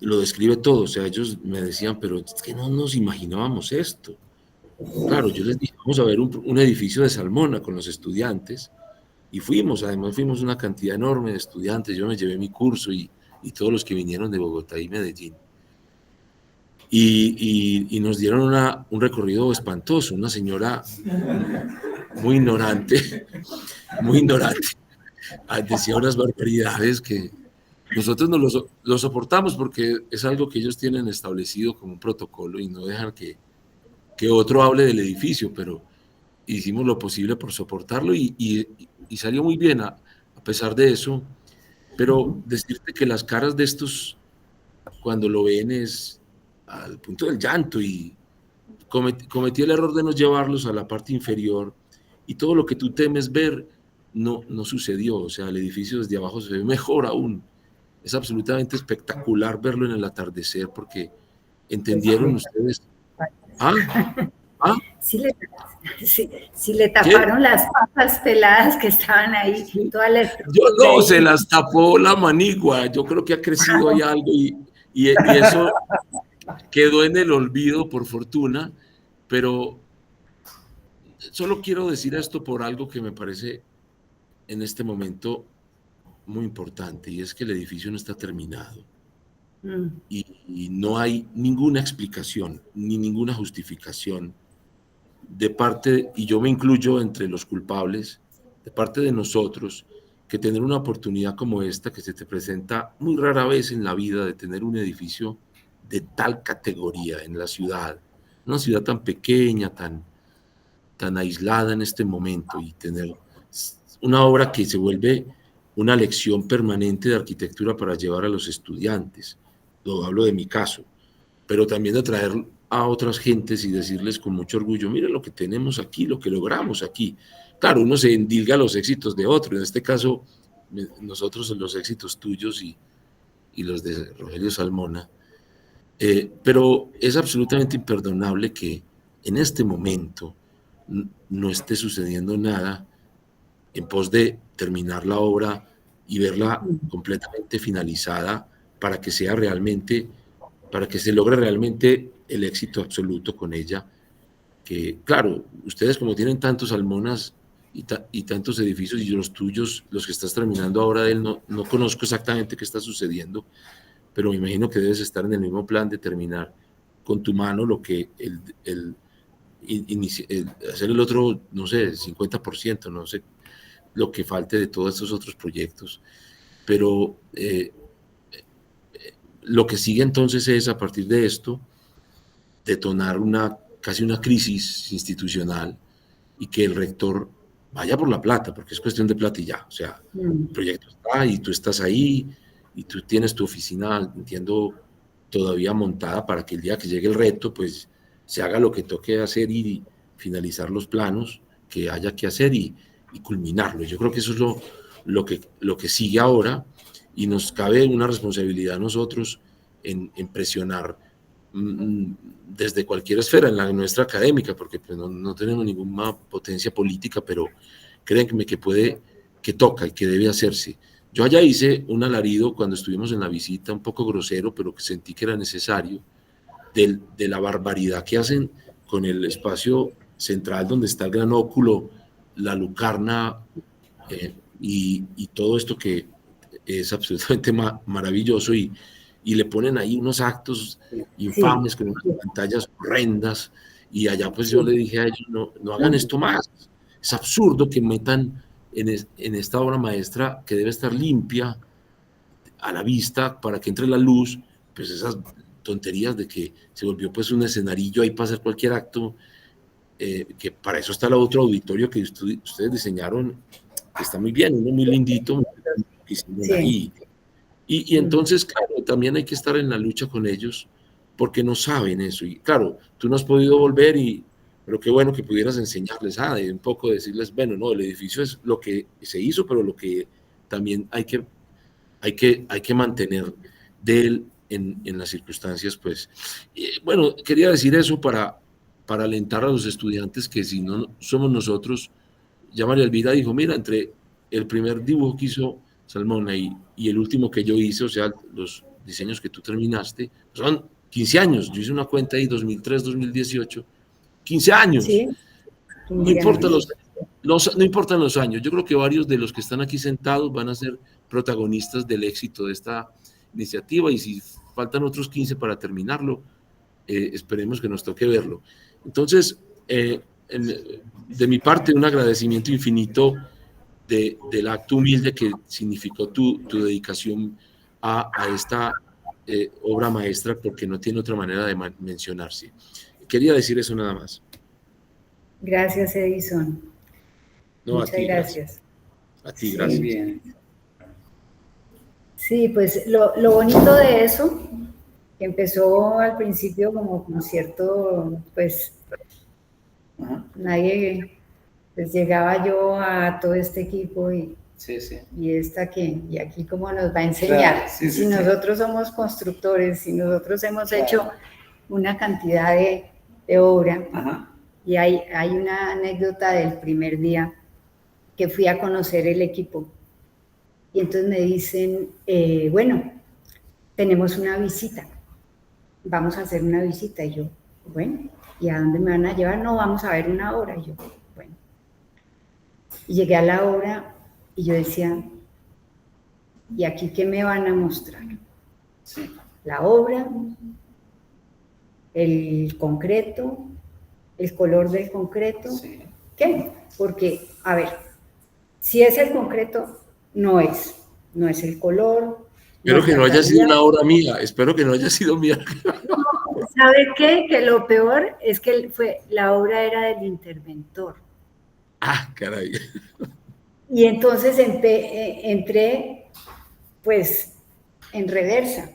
lo describe todo. O sea, ellos me decían, pero es que no nos imaginábamos esto. Claro, yo les dije, vamos a ver un edificio de Salmona con los estudiantes, y además fuimos una cantidad enorme de estudiantes, yo me llevé mi curso y todos los que vinieron de Bogotá y Medellín. Y nos dieron un recorrido espantoso, una señora muy ignorante, decía unas barbaridades que nosotros no lo soportamos porque es algo que ellos tienen establecido como un protocolo y no dejan que otro hable del edificio, pero hicimos lo posible por soportarlo y salió muy bien a pesar de eso. Pero decirte que las caras de estos, cuando lo ven, es al punto del llanto, y cometí el error de no llevarlos a la parte inferior, y todo lo que tú temes ver no sucedió. O sea, el edificio desde abajo se ve mejor aún. Es absolutamente espectacular verlo en el atardecer porque entendieron ustedes. Sí le taparon las papas peladas que estaban ahí. Se las tapó la manigua. Yo creo que ha crecido ahí algo y eso quedó en el olvido, por fortuna, pero solo quiero decir esto por algo que me parece en este momento muy importante, y es que el edificio no está terminado. Y no hay ninguna explicación ni ninguna justificación de parte, y yo me incluyo entre los culpables, de parte de nosotros, que tener una oportunidad como esta, que se te presenta muy rara vez en la vida, de tener un edificio de tal categoría en la ciudad, una ciudad tan pequeña, tan aislada en este momento, y tener una obra que se vuelve una lección permanente de arquitectura para llevar a los estudiantes. Hablo de mi caso, pero también de traer a otras gentes y decirles con mucho orgullo, mire lo que tenemos aquí, lo que logramos aquí. Claro, uno se endilga los éxitos de otro, en este caso nosotros los éxitos tuyos y los de Rogelio Salmona, pero es absolutamente imperdonable que en este momento no esté sucediendo nada en pos de terminar la obra y verla completamente finalizada para que se logre realmente el éxito absoluto con ella. Que claro, ustedes como tienen tantos Salmonas y tantos edificios, y los tuyos, los que estás terminando ahora de él, no conozco exactamente qué está sucediendo, pero me imagino que debes estar en el mismo plan de terminar con tu mano lo que hacer el otro, no sé, 50%, no sé, lo que falte de todos estos otros proyectos. Pero lo que sigue entonces es, a partir de esto, detonar casi una crisis institucional y que el rector vaya por la plata, porque es cuestión de plata y ya. O sea, el proyecto está y tú estás ahí y tú tienes tu oficina, entiendo, todavía montada para que el día que llegue el reto, pues se haga lo que toque hacer y finalizar los planos que haya que hacer y culminarlo. Yo creo que eso es lo que sigue ahora, y nos cabe una responsabilidad a nosotros en presionar desde cualquier esfera, en la nuestra académica, porque pues no tenemos ninguna potencia política, pero créanme que toca y que debe hacerse. Yo allá hice un alarido cuando estuvimos en la visita, un poco grosero, pero que sentí que era necesario, de la barbaridad que hacen con el espacio central donde está el gran óculo, la lucarna y todo esto que es absolutamente maravilloso, y le ponen ahí unos actos infames con unas pantallas horrendas, y allá pues yo le dije a ellos, no hagan esto más, es absurdo que metan en esta obra maestra que debe estar limpia a la vista para que entre la luz, pues esas tonterías de que se volvió pues un escenarillo ahí para hacer cualquier acto, que para eso está el otro auditorio que ustedes diseñaron, que está muy bien, uno muy lindito, ahí. Y entonces, claro, también hay que estar en la lucha con ellos, porque no saben eso. Y claro, tú no has podido volver, pero qué bueno que pudieras enseñarles, de un poco decirles, bueno, no, el edificio es lo que se hizo, pero lo que también hay que mantener de él en las circunstancias, pues. Bueno, quería decir eso para alentar a los estudiantes, que si no somos nosotros, ya María Elvira dijo, mira, entre el primer dibujo que hizo Salmona y el último que yo hice, o sea, los diseños que tú terminaste, son 15 años. Yo hice una cuenta ahí, 2003, 2018, 15 años. Sí. No importa no importan los años. Yo creo que varios de los que están aquí sentados van a ser protagonistas del éxito de esta iniciativa, y si faltan otros 15 para terminarlo, esperemos que nos toque verlo. Entonces, de mi parte, un agradecimiento infinito del acto humilde que significó tu dedicación a esta obra maestra, porque no tiene otra manera de mencionarse. Quería decir eso nada más. Gracias, Edison. Muchas gracias. A ti, gracias. Muy bien. Sí, pues lo bonito de eso, que empezó al principio como con cierto, pues, nadie, pues llegaba yo a todo este equipo y esta que, y aquí cómo nos va a enseñar. Claro, si nosotros somos constructores, si nosotros hemos hecho una cantidad de obra, y hay una anécdota del primer día que fui a conocer el equipo, y entonces me dicen, bueno, tenemos una visita, vamos a hacer una visita, y yo, bueno, ¿y a dónde me van a llevar? No, vamos a ver una obra, y yo, bueno. Y llegué a la obra y yo decía, ¿y aquí qué me van a mostrar? La obra, el concreto, el color del concreto, ¿qué? Porque, a ver, si es el concreto, no es el color. Espero que no haya sido una obra mía, espero que no haya sido mía. ¿Sabe qué? Que lo peor es que la obra era del interventor. Ah, caray. Y entonces entré, pues, en reversa,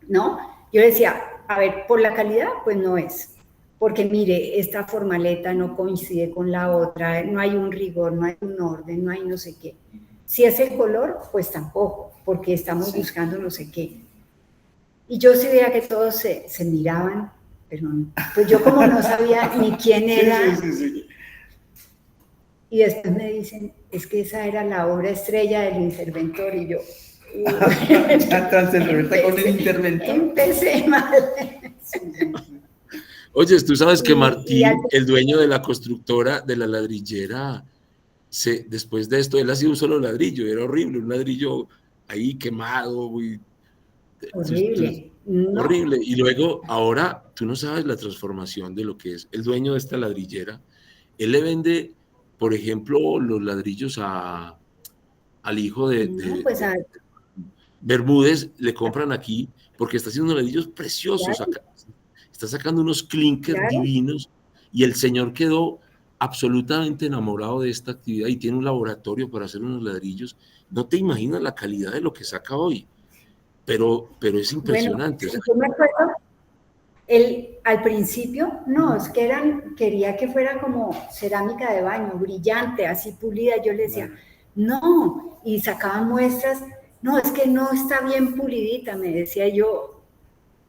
¿no? Yo decía, a ver, por la calidad, pues no es. Porque mire, esta formaleta no coincide con la otra, no hay un rigor, no hay un orden, no hay no sé qué. Si es el color, pues tampoco, porque estamos buscando no sé qué. Y yo sí veía que todos se miraban, pero pues yo como no sabía ni quién era. Y después me dicen, es que esa era la obra estrella del interventor, y yo... con el interventor. Empecé mal. Oye, tú sabes que Martín, el dueño de la constructora, de la ladrillera, después de esto, él hacía un solo ladrillo, era horrible, un ladrillo ahí quemado, horrible. No. Horrible. Y luego, ahora, tú no sabes la transformación de lo que es el dueño de esta ladrillera. Él le vende, por ejemplo, los ladrillos al hijo de Bermúdez, le compran aquí, porque está haciendo unos ladrillos preciosos, claro. Está sacando unos clinkers divinos, y el señor quedó absolutamente enamorado de esta actividad y tiene un laboratorio para hacer unos ladrillos. No te imaginas la calidad de lo que saca hoy, pero es impresionante. Bueno, yo me acuerdo, él al principio, no, es que quería que fuera como cerámica de baño, brillante, así pulida. Yo le decía, no, y sacaban muestras, no, es que no está bien pulidita, me decía yo.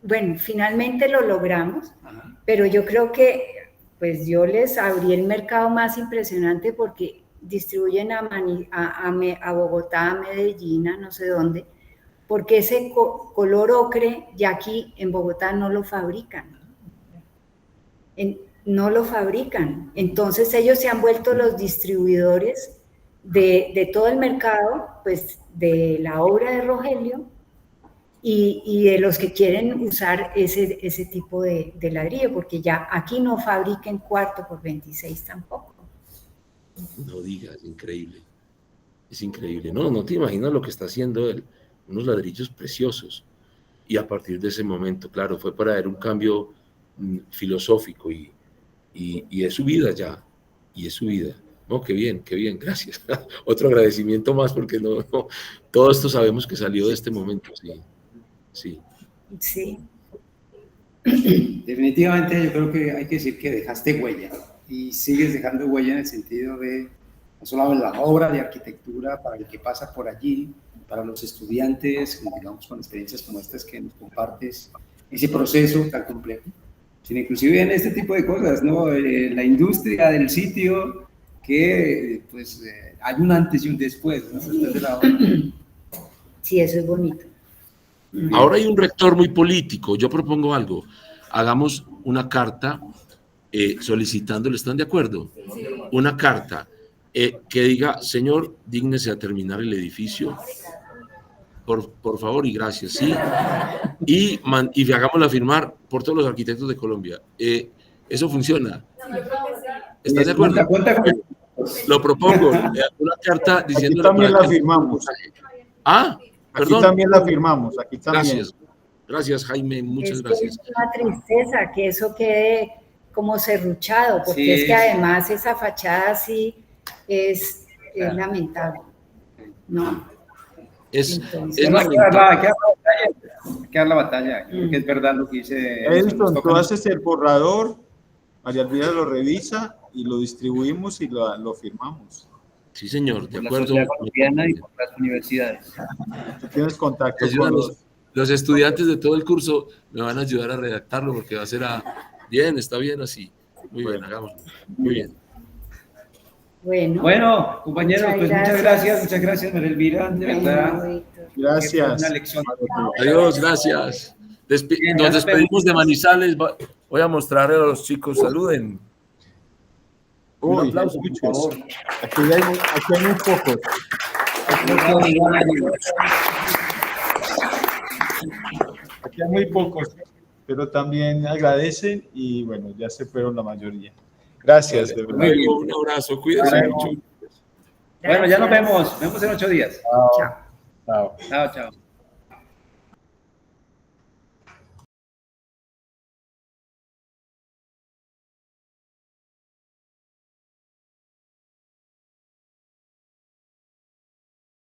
Bueno, finalmente lo logramos, pero yo creo que pues yo les abrí el mercado más impresionante porque distribuyen a Bogotá, a Medellín, a no sé dónde, porque ese color ocre ya aquí en Bogotá no lo fabrican. No lo fabrican. Entonces ellos se han vuelto los distribuidores de todo el mercado, pues de la obra de Rogelio, y de los que quieren usar ese tipo de ladrillo, porque ya aquí no fabrican 4x26 tampoco. No digas, increíble. Es increíble. No te imaginas lo que está haciendo él. Unos ladrillos preciosos. Y a partir de ese momento, claro, fue para dar un cambio filosófico y es su vida ya. Y es su vida. No, qué bien, gracias. Otro agradecimiento más porque no, todo esto sabemos que salió de este momento, sí. Definitivamente yo creo que hay que decir que dejaste huella y sigues dejando huella en el sentido de no solo la obra de arquitectura para el que pasa por allí, para los estudiantes, digamos, con experiencias como estas que nos compartes, ese proceso tan complejo, sino inclusive en este tipo de cosas, ¿no? La industria del sitio, que pues hay un antes y un después, ¿no? Después de la obra. Sí, eso es bonito. Ahora hay un rector muy político. Yo propongo algo. Hagamos una carta solicitándole, ¿están de acuerdo? Sí. Una carta que diga, señor, dígnese a terminar el edificio, por favor y gracias, ¿sí? Y hagámosla firmar por todos los arquitectos de Colombia. Eso funciona. ¿Estás de acuerdo? Lo propongo. Una carta diciendo. Aquí también la firmamos. Perdón. Aquí también la firmamos. Aquí también. Gracias, Jaime. Muchas gracias. Es una tristeza que eso quede como serruchado, porque es que además esa fachada sí es lamentable. No. Es lamentable. Hay que dar la batalla. Creo que es verdad lo que dice. Edison, tú haces el borrador, María Elvira lo revisa y lo distribuimos y lo firmamos. Sí, señor, de acuerdo. Y por las universidades. Tú tienes contacto con los estudiantes de todo el curso me van a ayudar a redactarlo porque va a ser bien, está bien así. Muy bien, hagámoslo. Muy bien. Bueno, compañeros, pues muchas gracias, María Elvira, de verdad. Gracias. Una lección. Adiós, gracias. Nos despedimos de Manizales. Voy a mostrar a los chicos, saluden. Un aplauso, por favor. Aquí hay muy pocos. Aquí hay muy pocos, pero también agradecen y bueno, ya se fueron la mayoría. Gracias, de verdad. Un abrazo, cuídense mucho. Bueno, ya nos vemos en 8 días. Chao. Chao.